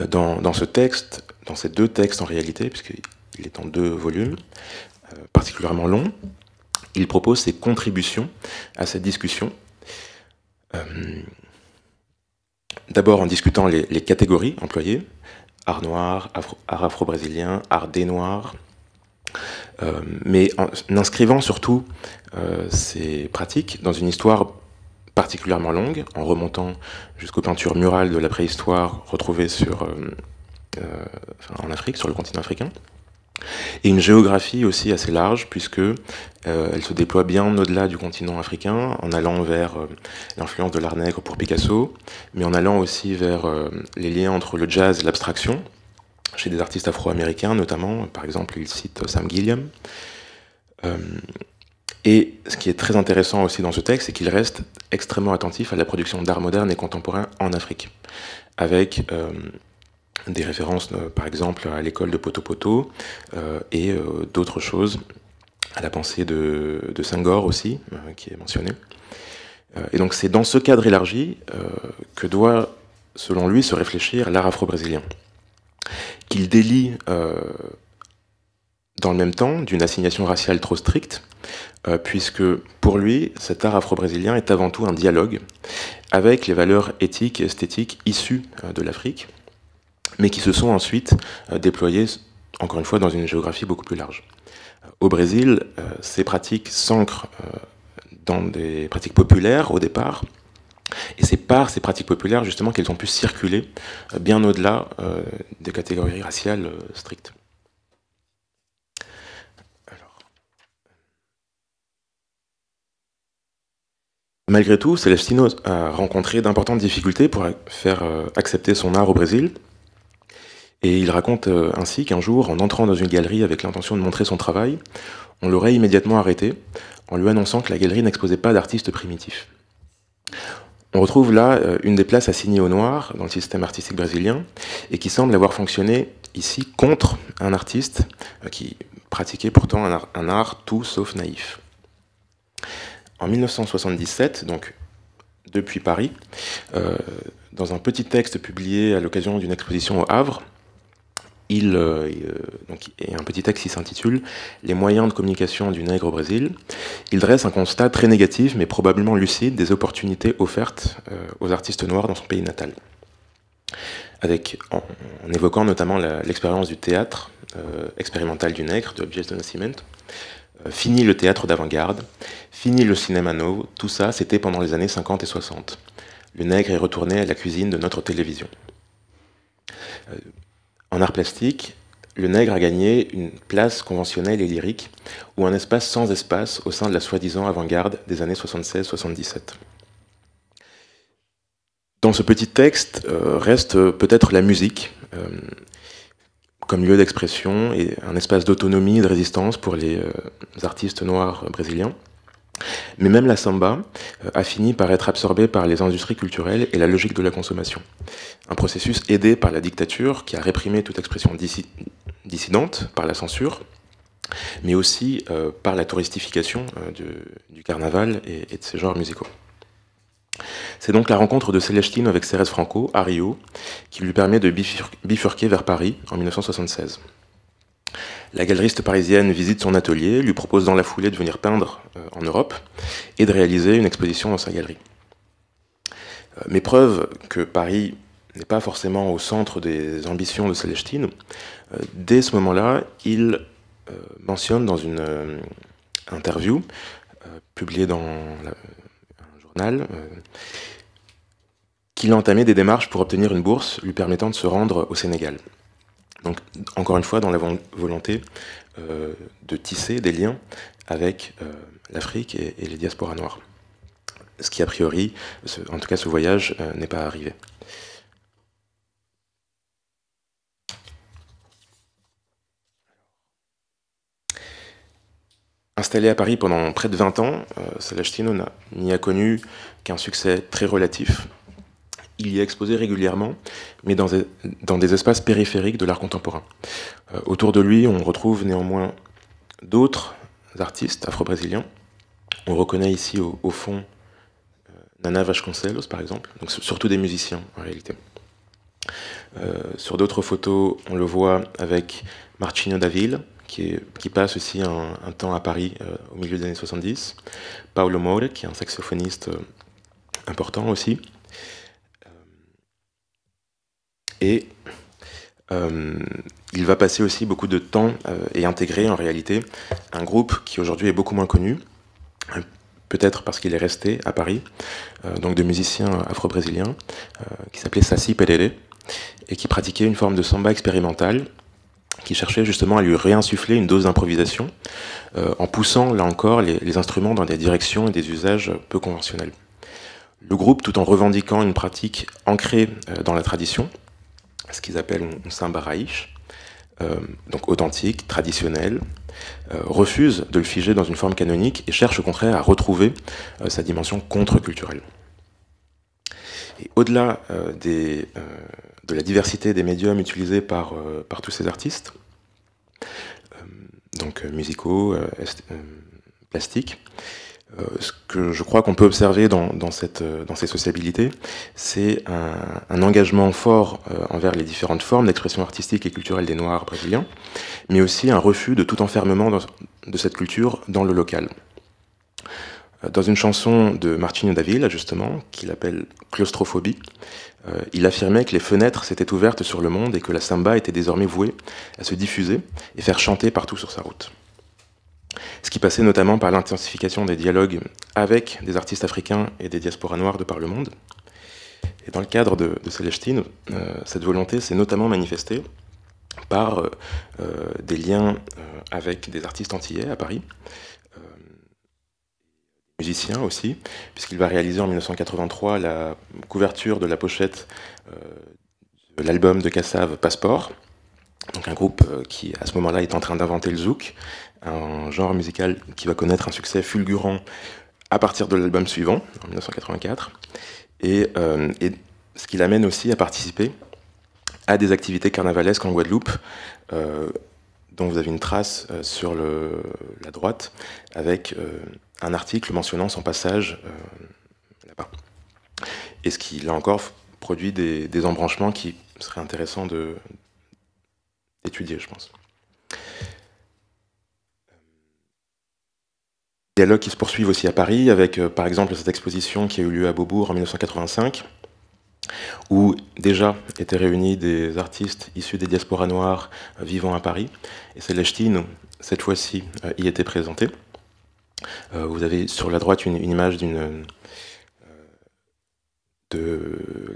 Speaker 1: Dans ce texte, dans ces deux textes en réalité, puisqu'il est en 2 volumes, particulièrement longs, il propose ses contributions à cette discussion. D'abord en discutant les catégories employées, art noir, art afro-brésilien, art des noirs, mais en inscrivant surtout ces pratiques dans une histoire particulièrement longue, en remontant jusqu'aux peintures murales de la préhistoire retrouvées en Afrique, sur le continent africain, et une géographie aussi assez large, puisque elle se déploie bien au-delà du continent africain, en allant vers l'influence de l'art nègre pour Picasso, mais en allant aussi vers les liens entre le jazz et l'abstraction, chez des artistes afro-américains notamment. Par exemple, il cite Sam Gilliam. Et ce qui est très intéressant aussi dans ce texte, c'est qu'il reste extrêmement attentif à la production d'art moderne et contemporain en Afrique, avec des références, par exemple, à l'école de Poto Poto et d'autres choses, à la pensée de Senghor aussi, qui est mentionnée. Et donc c'est dans ce cadre élargi que doit, selon lui, se réfléchir l'art afro-brésilien, qu'il délie dans le même temps d'une assignation raciale trop stricte, puisque pour lui, cet art afro-brésilien est avant tout un dialogue avec les valeurs éthiques et esthétiques issues de l'Afrique, mais qui se sont ensuite déployées, encore une fois, dans une géographie beaucoup plus large. Au Brésil, ces pratiques s'ancrent dans des pratiques populaires au départ, et c'est par ces pratiques populaires justement qu'elles ont pu circuler bien au-delà des catégories raciales strictes. Malgré tout, Celestino a rencontré d'importantes difficultés pour faire accepter son art au Brésil. Et il raconte ainsi qu'un jour, en entrant dans une galerie avec l'intention de montrer son travail, on l'aurait immédiatement arrêté en lui annonçant que la galerie n'exposait pas d'artistes primitifs. On retrouve là une des places assignées aux Noirs dans le système artistique brésilien et qui semble avoir fonctionné ici contre un artiste qui pratiquait pourtant un art tout sauf naïf. En 1977, donc depuis Paris, dans un petit texte publié à l'occasion d'une exposition au Havre, donc, et un petit texte qui s'intitule « Les moyens de communication du nègre au Brésil », il dresse un constat très négatif, mais probablement lucide, des opportunités offertes aux artistes noirs dans son pays natal. En évoquant notamment l'expérience du théâtre expérimental du nègre, de Objetos de Nascimento. Fini le théâtre d'avant-garde, fini le cinéma novo, tout ça c'était pendant les années 50 et 60. Le nègre est retourné à la cuisine de notre télévision. En art plastique, le nègre a gagné une place conventionnelle et lyrique, ou un espace sans espace au sein de la soi-disant avant-garde des années 76-77. Dans ce petit texte reste peut-être la musique, comme lieu d'expression et un espace d'autonomie et de résistance pour les artistes noirs brésiliens. Mais même la samba a fini par être absorbée par les industries culturelles et la logique de la consommation. Un processus aidé par la dictature qui a réprimé toute expression dissidente par la censure, mais aussi par la touristification du carnaval et de ses genres musicaux. C'est donc la rencontre de Celestino avec Ceres Franco à Rio qui lui permet de bifurquer vers Paris en 1976. La galeriste parisienne visite son atelier, lui propose dans la foulée de venir peindre en Europe et de réaliser une exposition dans sa galerie. Mais preuve que Paris n'est pas forcément au centre des ambitions de Célestine, dès ce moment-là, il mentionne dans une interview publiée dans un journal qu'il a entamé des démarches pour obtenir une bourse lui permettant de se rendre au Sénégal. Donc, encore une fois, dans la volonté de tisser des liens avec l'Afrique et les diasporas noires. Ce qui, a priori, en tout cas ce voyage, n'est pas arrivé. Installé à Paris pendant près de 20 ans, Celestino n'y a connu qu'un succès très relatif. Il y est exposé régulièrement, mais dans des espaces périphériques de l'art contemporain. Autour de lui, on retrouve néanmoins d'autres artistes afro-brésiliens. On reconnaît ici au fond Nana Vasconcelos, par exemple, donc surtout des musiciens en réalité. Sur d'autres photos, on le voit avec Martinho da Vila, qui passe aussi un temps à Paris au milieu des années 70. Paulo Moura, qui est un saxophoniste important aussi. Et il va passer aussi beaucoup de temps et intégrer en réalité un groupe qui aujourd'hui est beaucoup moins connu, peut-être parce qu'il est resté à Paris, donc de musiciens afro-brésiliens, qui s'appelait Saci Pererê, et qui pratiquait une forme de samba expérimentale, qui cherchait justement à lui réinsuffler une dose d'improvisation, en poussant là encore les instruments dans des directions et des usages peu conventionnels. Le groupe, tout en revendiquant une pratique ancrée dans la tradition, ce qu'ils appellent un samba raïch, donc authentique, traditionnel, refuse de le figer dans une forme canonique et cherche au contraire à retrouver sa dimension contre-culturelle. Et au-delà de la diversité des médiums utilisés par tous ces artistes, donc musicaux, plastiques, ce que je crois qu'on peut observer dans ces sociabilités, c'est un engagement fort envers les différentes formes d'expression artistique et culturelle des Noirs brésiliens, mais aussi un refus de tout enfermement de cette culture dans le local. Dans une chanson de Martinho da Vila, justement, qu'il appelle Claustrophobie, il affirmait que les fenêtres s'étaient ouvertes sur le monde et que la samba était désormais vouée à se diffuser et faire chanter partout sur sa route. Ce qui passait notamment par l'intensification des dialogues avec des artistes africains et des diasporas noires de par le monde. Et dans le cadre de Celestine, cette volonté s'est notamment manifestée par des liens avec des artistes antillais à Paris, musiciens aussi, puisqu'il va réaliser en 1983 la couverture de la pochette de l'album de Kassav Passeport, donc un groupe qui à ce moment-là est en train d'inventer le zouk, un genre musical qui va connaître un succès fulgurant à partir de l'album suivant, en 1984, et ce qui l'amène aussi à participer à des activités carnavalesques en Guadeloupe, dont vous avez une trace sur la droite, avec un article mentionnant son passage là-bas. Et ce qui, là encore, produit des embranchements qui seraient intéressants d'étudier, je pense. Des dialogues qui se poursuivent aussi à Paris, avec par exemple cette exposition qui a eu lieu à Beaubourg en 1985, où déjà étaient réunis des artistes issus des diasporas noires vivant à Paris. Et Celestine, cette fois-ci, y était présenté. Vous avez sur la droite une image de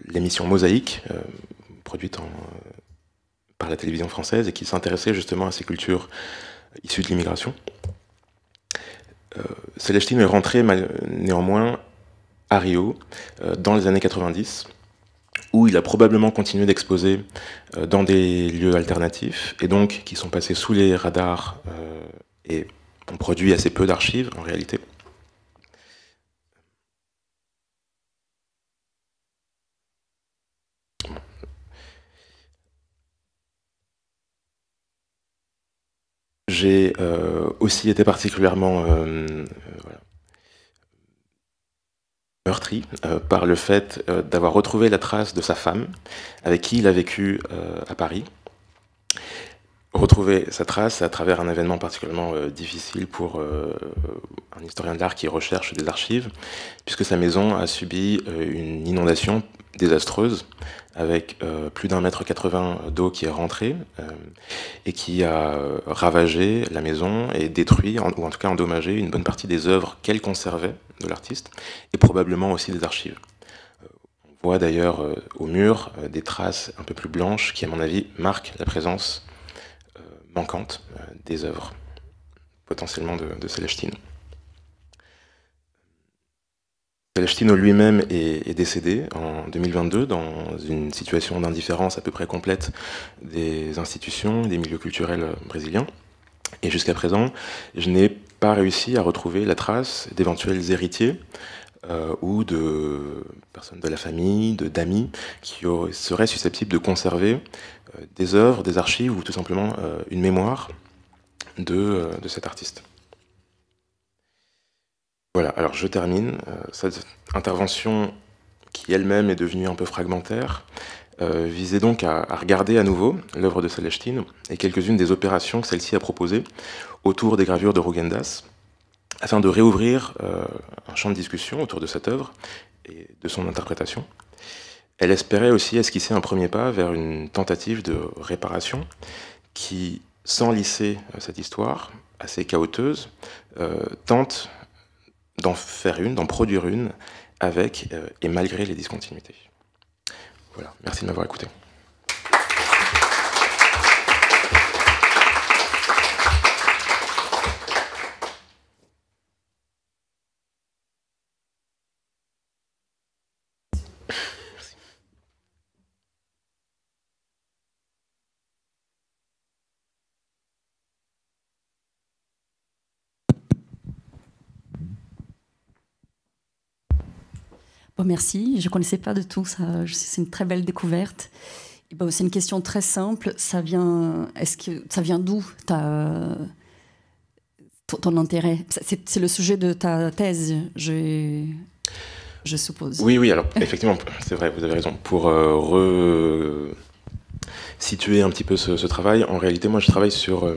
Speaker 1: l'émission Mosaïque, produite par la télévision française, et qui s'intéressait justement à ces cultures issues de l'immigration. Celestine est rentré néanmoins à Rio dans les années 90, où il a probablement continué d'exposer dans des lieux alternatifs, et donc qui sont passés sous les radars et ont produit assez peu d'archives en réalité. J'ai aussi été particulièrement meurtri par le fait d'avoir retrouvé la trace de sa femme, avec qui il a vécu à Paris. retrouver sa trace à travers un événement particulièrement difficile pour un historien de l'art qui recherche des archives, puisque sa maison a subi une inondation désastreuse, avec plus d'1,80 m d'eau qui est rentrée et qui a ravagé la maison et détruit, ou en tout cas endommagé, une bonne partie des œuvres qu'elle conservait de l'artiste, et probablement aussi des archives. On voit d'ailleurs au mur des traces un peu plus blanches qui, à mon avis, marquent la présence manquante des œuvres, potentiellement de Célestino. Célestino lui-même est décédé en 2022 dans une situation d'indifférence à peu près complète des institutions, des milieux culturels brésiliens. Et jusqu'à présent, je n'ai pas réussi à retrouver la trace d'éventuels héritiers ou de personnes de la famille, d'amis, qui seraient susceptibles de conserver des œuvres, des archives ou tout simplement une mémoire de cet artiste. Voilà, alors je termine. Cette intervention, qui elle-même est devenue un peu fragmentaire, visait donc à regarder à nouveau l'œuvre de Celestino et quelques-unes des opérations que celle-ci a proposées autour des gravures de Rugendas, afin de réouvrir un champ de discussion autour de cette œuvre et de son interprétation. Elle espérait aussi esquisser un premier pas vers une tentative de réparation qui, sans lisser cette histoire assez chaoteuse, tente d'en faire une, d'en produire une, avec et malgré les discontinuités. Voilà, merci de m'avoir écouté.
Speaker 2: Bon, merci, je ne connaissais pas de tout ça, c'est une très belle découverte. Bon, c'est une question très simple, ça vient d'où ton intérêt? C'est le sujet de ta thèse, je suppose.
Speaker 1: Oui, alors effectivement, c'est vrai, vous avez raison. Pour situer un petit peu ce travail, en réalité, moi je travaille sur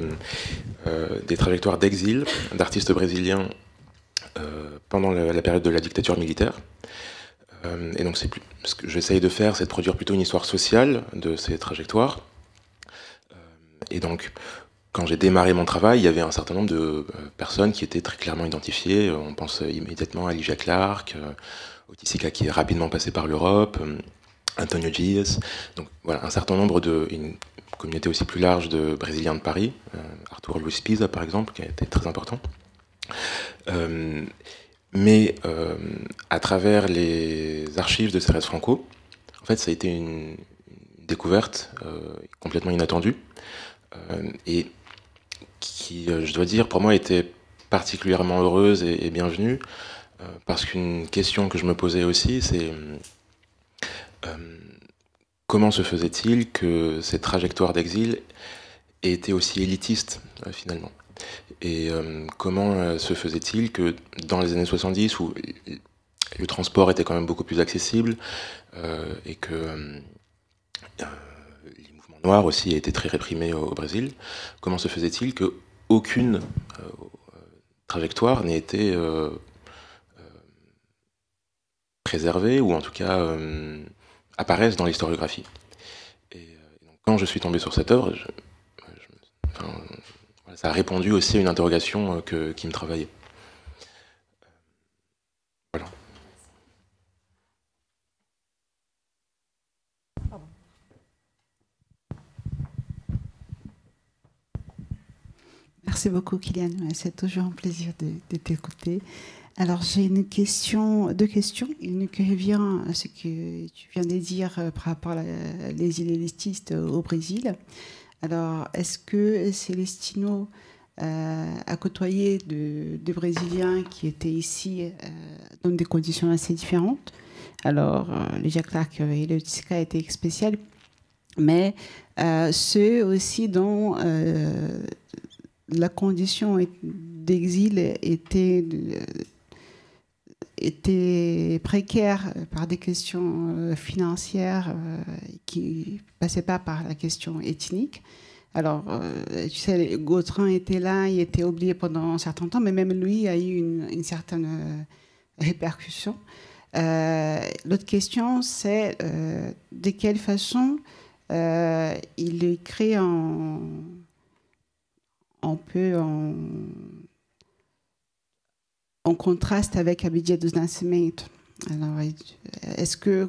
Speaker 1: des trajectoires d'exil d'artistes brésiliens pendant la période de la dictature militaire. Et donc ce que j'essaye de faire, c'est de produire plutôt une histoire sociale de ces trajectoires. Et donc, quand j'ai démarré mon travail, il y avait un certain nombre de personnes qui étaient très clairement identifiées. On pense immédiatement à Ligia Clark, Otis Sika qui est rapidement passé par l'Europe, Antonio Dias. Donc voilà, un certain nombre une communauté aussi plus large de Brésiliens de Paris, Arthur Luis Pisa par exemple, qui a été très important. Mais à travers les archives de Cérès Franco, en fait, ça a été une découverte complètement inattendue et qui, je dois dire, pour moi, était particulièrement heureuse et bienvenue parce qu'une question que je me posais aussi, c'est comment se faisait-il que cette trajectoire d'exil ait été aussi élitiste finalement? Et comment se faisait-il que dans les années 70, où le transport était quand même beaucoup plus accessible, et que les mouvements noirs aussi étaient très réprimés au Brésil, comment se faisait-il qu'aucune trajectoire n'ait été préservée, ou en tout cas apparaisse dans l'historiographie? Et donc, quand je suis tombé sur cette œuvre, ça a répondu aussi à une interrogation qui me travaillait. Voilà.
Speaker 3: Merci beaucoup, Kylian. C'est toujours un plaisir de t'écouter. Alors, j'ai deux questions. Une qui revient à ce que tu viens de dire par rapport à l'exil élitiste au Brésil. Alors, est-ce que Celestino a côtoyé de Brésiliens qui étaient ici dans des conditions assez différentes? Alors, Ligia Clark et le Tsika étaient spéciaux, mais ceux aussi dont la condition d'exil était précaire par des questions financières qui ne passaient pas par la question ethnique. Alors, tu sais, Gautran était là, il était oublié pendant un certain temps, mais même lui a eu une certaine répercussion. L'autre question, c'est de quelle façon il est créé un peu en contraste avec Abdias do Nascimento. Alors,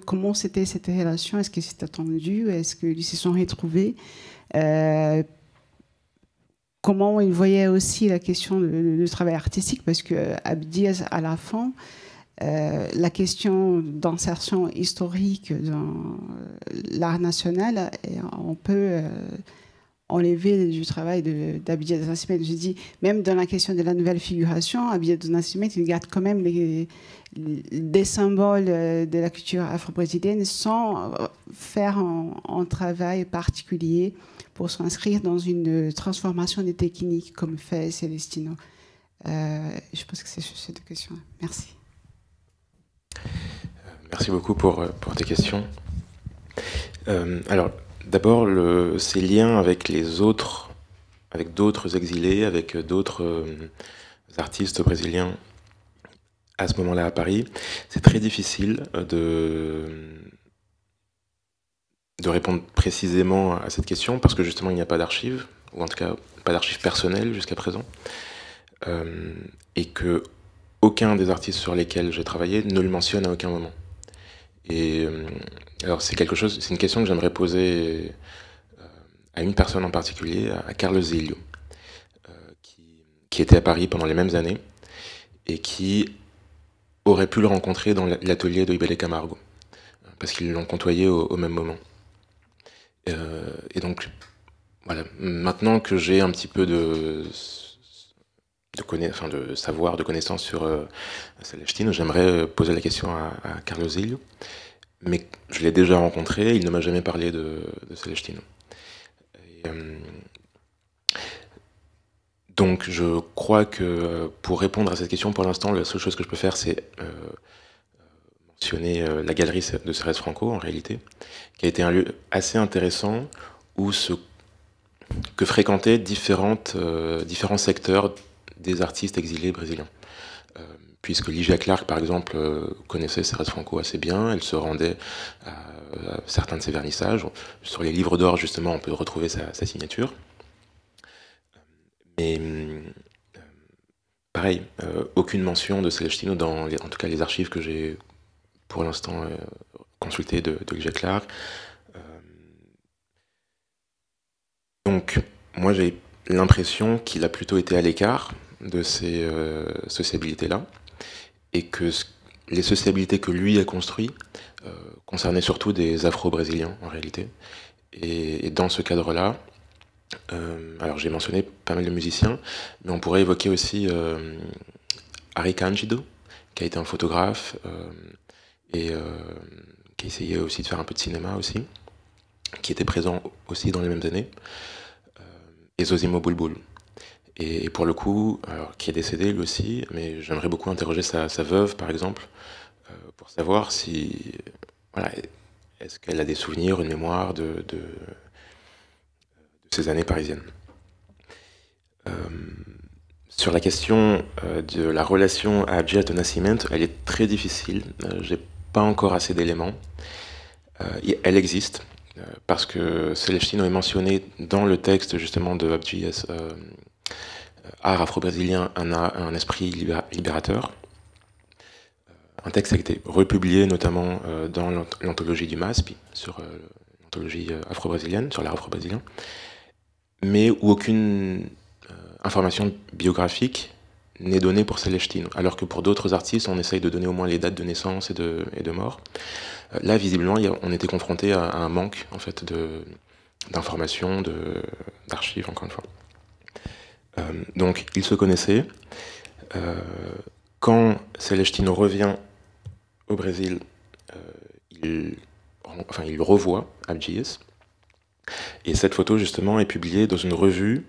Speaker 3: comment c'était cette relation? Est-ce que c'était attendu? Est-ce qu'ils se sont retrouvés? Comment il voyait aussi la question du travail artistique? Parce que Abdias, à la fin, la question d'insertion historique dans l'art national, on peut enlever du travail d'Abdias do Nascimento. Je dis, même dans la question de la nouvelle figuration, Abdias do Nascimento, il garde quand même des symboles de la culture afro-brésilienne sans faire un travail particulier pour s'inscrire dans une transformation des techniques comme fait Celestino. Je pense que c'est ces deux questions. Merci.
Speaker 1: Merci beaucoup pour tes questions. Alors, d'abord, ces liens avec les autres, avec d'autres exilés, avec d'autres artistes brésiliens à ce moment-là à Paris, c'est très difficile de répondre précisément à cette question parce que justement il n'y a pas d'archives, ou en tout cas pas d'archives personnelles jusqu'à présent, et que aucun des artistes sur lesquels j'ai travaillé ne le mentionne à aucun moment. Et alors c'est une question que j'aimerais poser à une personne en particulier, à Carlos Zilio, qui était à Paris pendant les mêmes années et qui aurait pu le rencontrer dans l'atelier de Ibele Camargo, parce qu'ils l'ont côtoyé au même moment. Et donc, voilà, maintenant que j'ai un petit peu de savoir, de connaissances sur Celestino, j'aimerais poser la question à Carlos Zilio, mais je l'ai déjà rencontré, il ne m'a jamais parlé de Celestino. Donc je crois que pour répondre à cette question, pour l'instant, la seule chose que je peux faire, c'est mentionner la galerie de Cérès Franco, en réalité, qui a été un lieu assez intéressant où que fréquentaient différents secteurs des artistes exilés brésiliens. Puisque Ligia Clark, par exemple, connaissait Cérès Franco assez bien, elle se rendait à certains de ses vernissages. Sur les livres d'or, justement, on peut retrouver sa signature. Mais pareil, aucune mention de Celestino dans, en tout cas, les archives que j'ai pour l'instant consultées de Ligia Clark. Donc, moi, j'ai l'impression qu'il a plutôt été à l'écart de ces sociabilités-là, et que les sociabilités que lui a construites concernaient surtout des Afro-Brésiliens, en réalité. Et dans ce cadre-là, alors j'ai mentionné pas mal de musiciens, mais on pourrait évoquer aussi Ari Cândido, qui a été un photographe et qui essayait aussi de faire un peu de cinéma aussi, qui était présent aussi dans les mêmes années, et Zosimo Bulbul. Et pour le coup, alors, qui est décédé lui aussi, mais j'aimerais beaucoup interroger sa veuve, par exemple, pour savoir si, voilà, est-ce qu'elle a des souvenirs, une mémoire de ces années parisiennes. Sur la question de la relation à Abdias do Nascimento, elle est très difficile. J'ai pas encore assez d'éléments. Elle existe, parce que Celestino est mentionné dans le texte justement de Abdias, Art afro-brésilien, un esprit libérateur. Un texte a été republié notamment dans l'anthologie du MASP, sur l'anthologie afro-brésilienne, sur l'art afro-brésilien, mais où aucune information biographique n'est donnée pour Celestino, alors que pour d'autres artistes, on essaye de donner au moins les dates de naissance et de mort. Là, visiblement, on était confronté à un manque en fait, d'informations, d'archives, encore une fois. Donc, ils se connaissaient. Quand Celestino revient au Brésil, il revoit Abdias. Et cette photo, justement, est publiée dans une revue,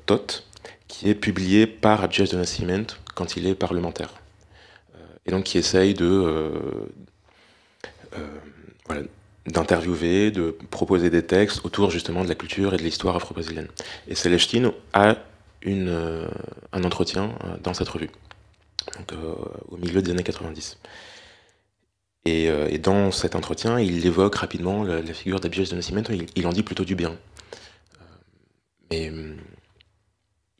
Speaker 1: TOT, qui est publiée par Abdias do Nascimento quand il est parlementaire. Et donc, qui essaye d'interviewer, de proposer des textes autour justement de la culture et de l'histoire afro-brésilienne. Et Célestine a un entretien dans cette revue, donc, au milieu des années 90. Et dans cet entretien, il évoque rapidement la figure d'Abdiel de Nascimento, il en dit plutôt du bien. Mais il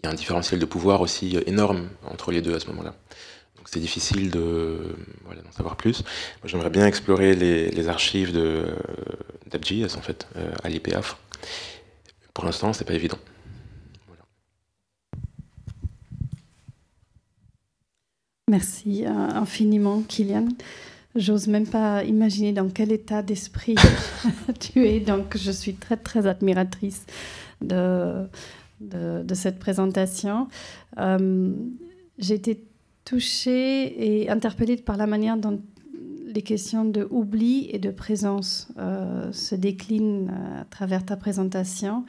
Speaker 1: y a un différentiel de pouvoir aussi énorme entre les deux à ce moment-là. Donc c'est difficile d'en savoir plus. Moi, j'aimerais bien explorer les archives d'Abdiel, en fait, à l'IPAF. Pour l'instant, c'est pas évident. Voilà.
Speaker 4: Merci infiniment, Kylian. J'ose même pas imaginer dans quel état d'esprit tu es, donc je suis très très admiratrice de cette présentation. J'ai été touchée et interpellée par la manière dont les questions de oubli et de présence se déclinent à travers ta présentation.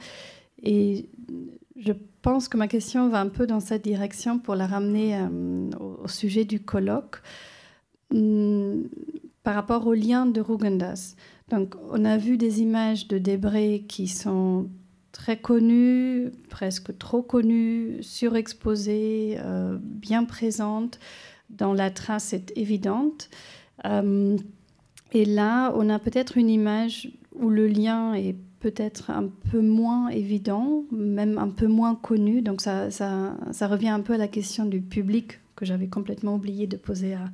Speaker 4: Et je pense que ma question va un peu dans cette direction pour la ramener au sujet du colloque. Par rapport au lien de Rugendas. Donc, on a vu des images de Debré qui sont très connues, presque trop connues, surexposées, bien présentes, dont la trace est évidente. Et là, on a peut-être une image où le lien est peut-être un peu moins évident, même un peu moins connu. Donc, ça revient un peu à la question du public que j'avais complètement oublié de poser à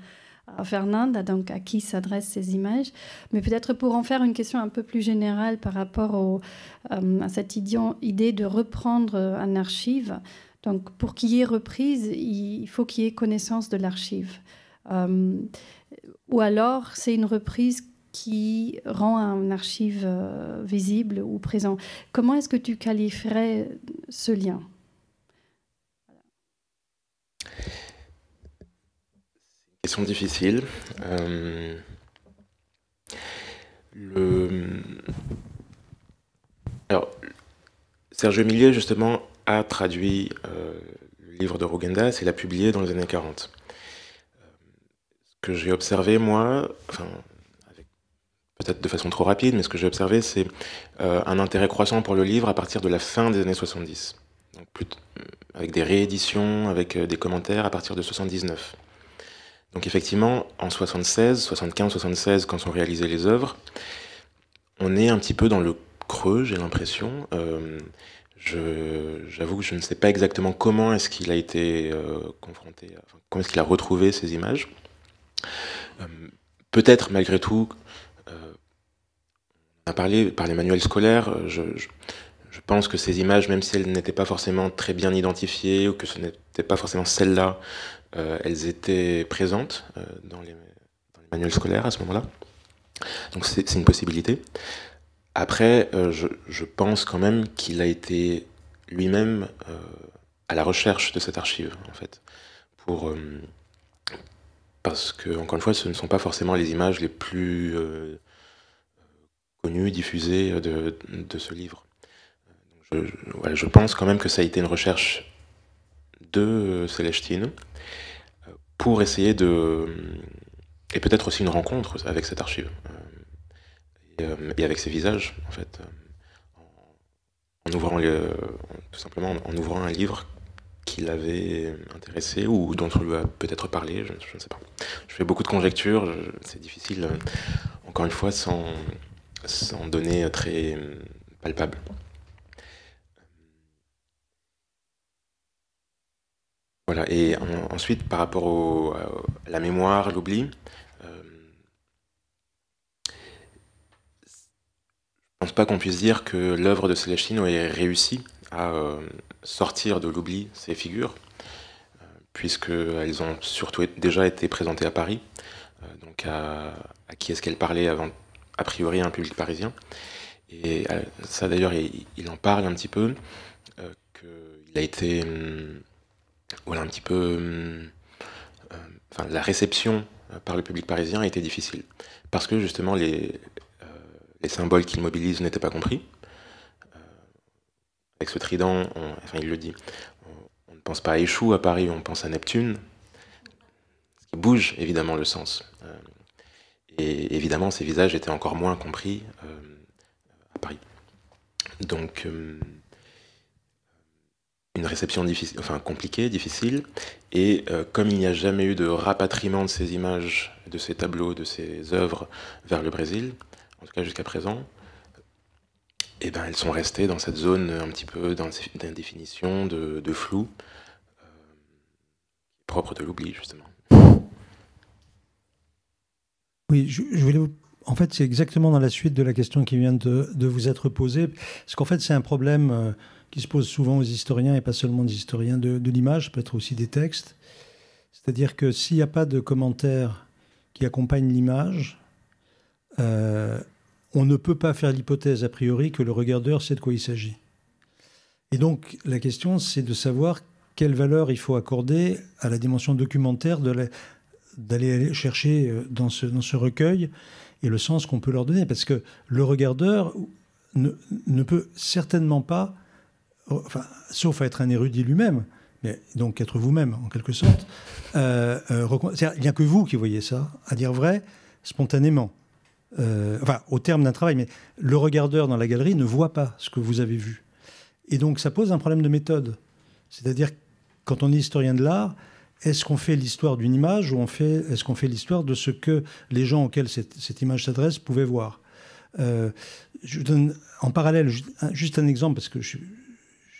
Speaker 4: Fernanda, donc à qui s'adressent ces images, mais peut-être pour en faire une question un peu plus générale par rapport à cette idée de reprendre un archive. Donc pour qu'il y ait reprise, il faut qu'il y ait connaissance de l'archive. Ou alors c'est une reprise qui rend un archive visible ou présent. Comment est-ce que tu qualifierais ce lien ?
Speaker 1: Question difficile. Alors, Sergio Millier, justement, a traduit le livre de Rugendas et l'a publié dans les années 40. Ce que j'ai observé, moi, peut-être de façon trop rapide, mais ce que j'ai observé, c'est un intérêt croissant pour le livre à partir de la fin des années 70. Donc, avec des rééditions, avec des commentaires à partir de 79. Donc effectivement, en 76, 75, 76, quand sont réalisées les œuvres, on est un petit peu dans le creux, j'ai l'impression. J'avoue que je ne sais pas exactement comment est-ce qu'il a été confronté, comment est-ce qu'il a retrouvé ces images. Peut-être malgré tout, on a parlé par les manuels scolaires, je pense que ces images, même si elles n'étaient pas forcément très bien identifiées ou que ce n'était pas forcément celles-là, elles étaient présentes dans les manuels scolaires à ce moment-là. Donc c'est une possibilité. Après, je pense quand même qu'il a été lui-même à la recherche de cette archive, en fait. Parce que, encore une fois, ce ne sont pas forcément les images les plus connues, diffusées de ce livre. Je pense quand même que ça a été une recherche de Célestine pour essayer et peut-être aussi une rencontre avec cette archive et avec ses visages, en fait, en ouvrant tout simplement en ouvrant un livre qui l'avait intéressé ou dont on lui a peut-être parlé, je ne sais pas. Je fais beaucoup de conjectures, c'est difficile, encore une fois, sans données très palpables. Voilà, et ensuite, par rapport à la mémoire, l'oubli, je ne pense pas qu'on puisse dire que l'œuvre de Celestino ait réussi à sortir de l'oubli ces figures, puisqu'elles ont surtout déjà été présentées à Paris, donc à qui est-ce qu'elle parlait avant, a priori à un public parisien. Et ça d'ailleurs, il en parle un petit peu, qu'il a été... voilà, un petit peu... la réception par le public parisien a été difficile. Parce que justement, les symboles qu'il mobilise n'étaient pas compris. Avec ce trident, il le dit, on ne pense pas à Échou à Paris, on pense à Neptune. Ce qui bouge évidemment le sens. Et évidemment, ces visages étaient encore moins compris à Paris. Donc, une réception difficile, enfin compliquée, difficile. Et comme il n'y a jamais eu de rapatriement de ces images, de ces tableaux, de ces œuvres vers le Brésil, en tout cas jusqu'à présent, eh ben, elles sont restées dans cette zone un petit peu d'indéfinition, de flou, propre de l'oubli, justement.
Speaker 5: Oui, je voulais vous... En fait, c'est exactement dans la suite de la question qui vient de vous être posée, parce qu'en fait, c'est un problème qui se pose souvent aux historiens, et pas seulement aux historiens de l'image, ça peut être aussi des textes. C'est-à-dire que s'il n'y a pas de commentaires qui accompagnent l'image, on ne peut pas faire l'hypothèse a priori que le regardeur sait de quoi il s'agit. Et donc, la question, c'est de savoir quelle valeur il faut accorder à la dimension documentaire d'aller chercher dans ce recueil et le sens qu'on peut leur donner. Parce que le regardeur ne peut certainement pas, enfin, sauf à être un érudit lui-même, mais donc être vous-même en quelque sorte, il n'y a que vous qui voyez ça, à dire vrai, spontanément. Enfin, au terme d'un travail, mais le regardeur dans la galerie ne voit pas ce que vous avez vu. Et donc, ça pose un problème de méthode. C'est-à-dire, quand on est historien de l'art, est-ce qu'on fait l'histoire d'une image ou est-ce qu'on fait l'histoire de ce que les gens auxquels cette image s'adresse pouvaient voir? Je donne en parallèle juste un exemple, parce que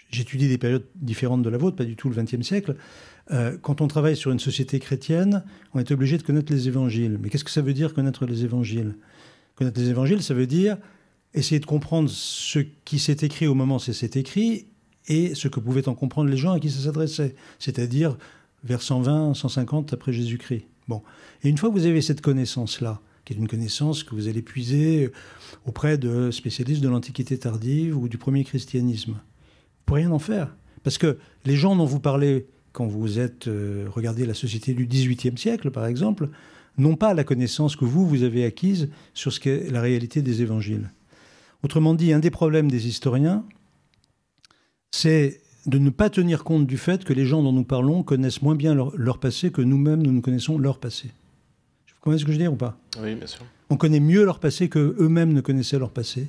Speaker 5: j'étudie des périodes différentes de la vôtre, pas du tout le XXe siècle. Quand on travaille sur une société chrétienne, on est obligé de connaître les évangiles. Mais qu'est-ce que ça veut dire, connaître les évangiles? Connaître les évangiles, ça veut dire essayer de comprendre ce qui s'est écrit au moment où c'est écrit et ce que pouvaient en comprendre les gens à qui ça s'adressait, c'est-à-dire vers 120, 150 après Jésus-Christ. Bon. Et une fois que vous avez cette connaissance-là, qui est une connaissance que vous allez puiser auprès de spécialistes de l'Antiquité tardive ou du premier christianisme, vous ne pouvez rien en faire. Parce que les gens dont vous parlez quand vous êtes, regardez la société du XVIIIe siècle, par exemple, n'ont pas la connaissance que vous avez acquise sur ce qu'est la réalité des évangiles. Autrement dit, un des problèmes des historiens, c'est de ne pas tenir compte du fait que les gens dont nous parlons connaissent moins bien leur passé que nous-mêmes, nous connaissons leur passé. Vous comprenez ce que je veux dire ou pas?
Speaker 1: Oui, bien sûr.
Speaker 5: On connaît mieux leur passé qu'eux-mêmes ne connaissaient leur passé.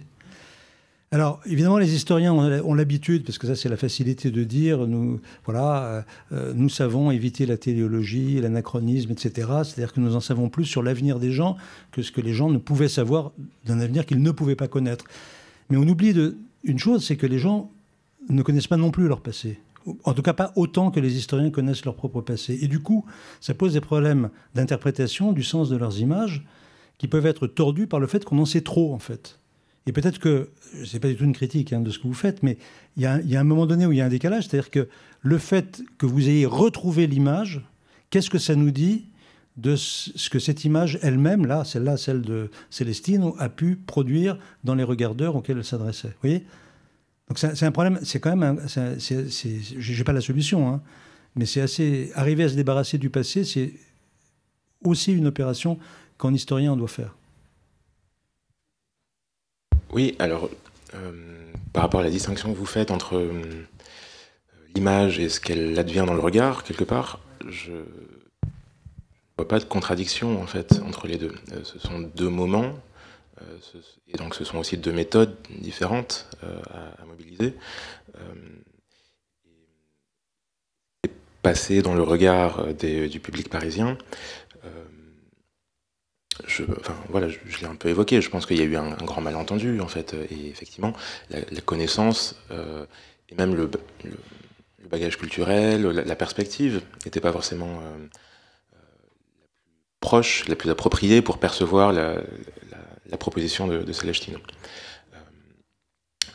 Speaker 5: Alors, évidemment, les historiens ont l'habitude, parce que ça, c'est la facilité de dire, nous savons éviter la téléologie, l'anachronisme, etc. C'est-à-dire que nous en savons plus sur l'avenir des gens que ce que les gens ne pouvaient savoir d'un avenir qu'ils ne pouvaient pas connaître. Mais on oublie une chose, c'est que les gens ne connaissent pas non plus leur passé. En tout cas, pas autant que les historiens connaissent leur propre passé. Et du coup, ça pose des problèmes d'interprétation du sens de leurs images qui peuvent être tordus par le fait qu'on en sait trop, en fait. Et peut-être que, ce n'est pas du tout une critique de ce que vous faites, mais il y a un moment donné où il y a un décalage, c'est-à-dire que le fait que vous ayez retrouvé l'image, qu'est-ce que ça nous dit de ce que cette image elle-même, là, celle de Célestine, a pu produire dans les regardeurs auxquels elle s'adressait? Vous voyez? Donc c'est un problème, c'est quand même... je n'ai pas la solution, mais c'est assez... Arriver à se débarrasser du passé, c'est aussi une opération qu'en historien on doit faire.
Speaker 1: Oui, alors, par rapport à la distinction que vous faites entre l'image et ce qu'elle advient dans le regard, quelque part, je ne vois pas de contradiction, en fait, entre les deux. Ce sont deux moments, et donc ce sont aussi deux méthodes différentes à mobiliser. Passer dans le regard du public parisien, je l'ai un peu évoqué, je pense qu'il y a eu un grand malentendu, en fait, et effectivement, la connaissance, et même le bagage culturel, la perspective, n'était pas forcément la plus proche, la plus appropriée pour percevoir la proposition de Celestino.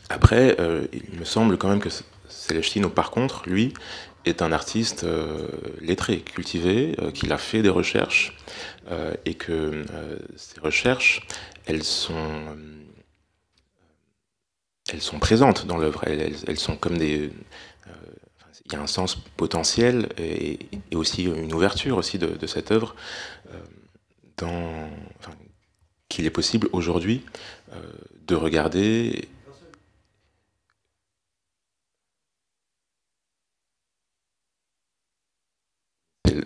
Speaker 1: Après, il me semble quand même que Celestino, par contre, lui, est un artiste lettré, cultivé, qu'il a fait des recherches, et que ces recherches, elles sont présentes dans l'œuvre. Elles sont comme des... il y a un sens potentiel et aussi une ouverture aussi de cette œuvre qu'il est possible aujourd'hui de regarder.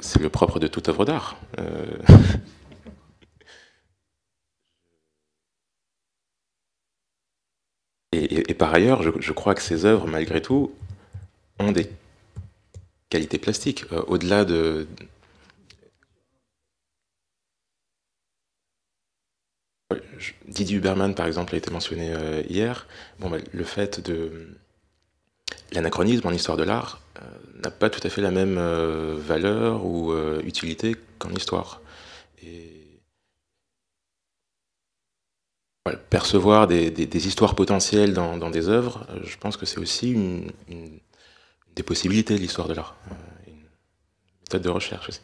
Speaker 1: C'est le propre de toute œuvre d'art. Et par ailleurs, je crois que ces œuvres, malgré tout, ont des qualités plastiques, au-delà de... Didier Huberman, par exemple, a été mentionné hier. Bon, le fait de... L'anachronisme en histoire de l'art n'a pas tout à fait la même valeur ou utilité qu'en histoire. Et voilà, percevoir des histoires potentielles dans des œuvres, je pense que c'est aussi une des possibilités de l'histoire de l'art, une méthode de recherche aussi.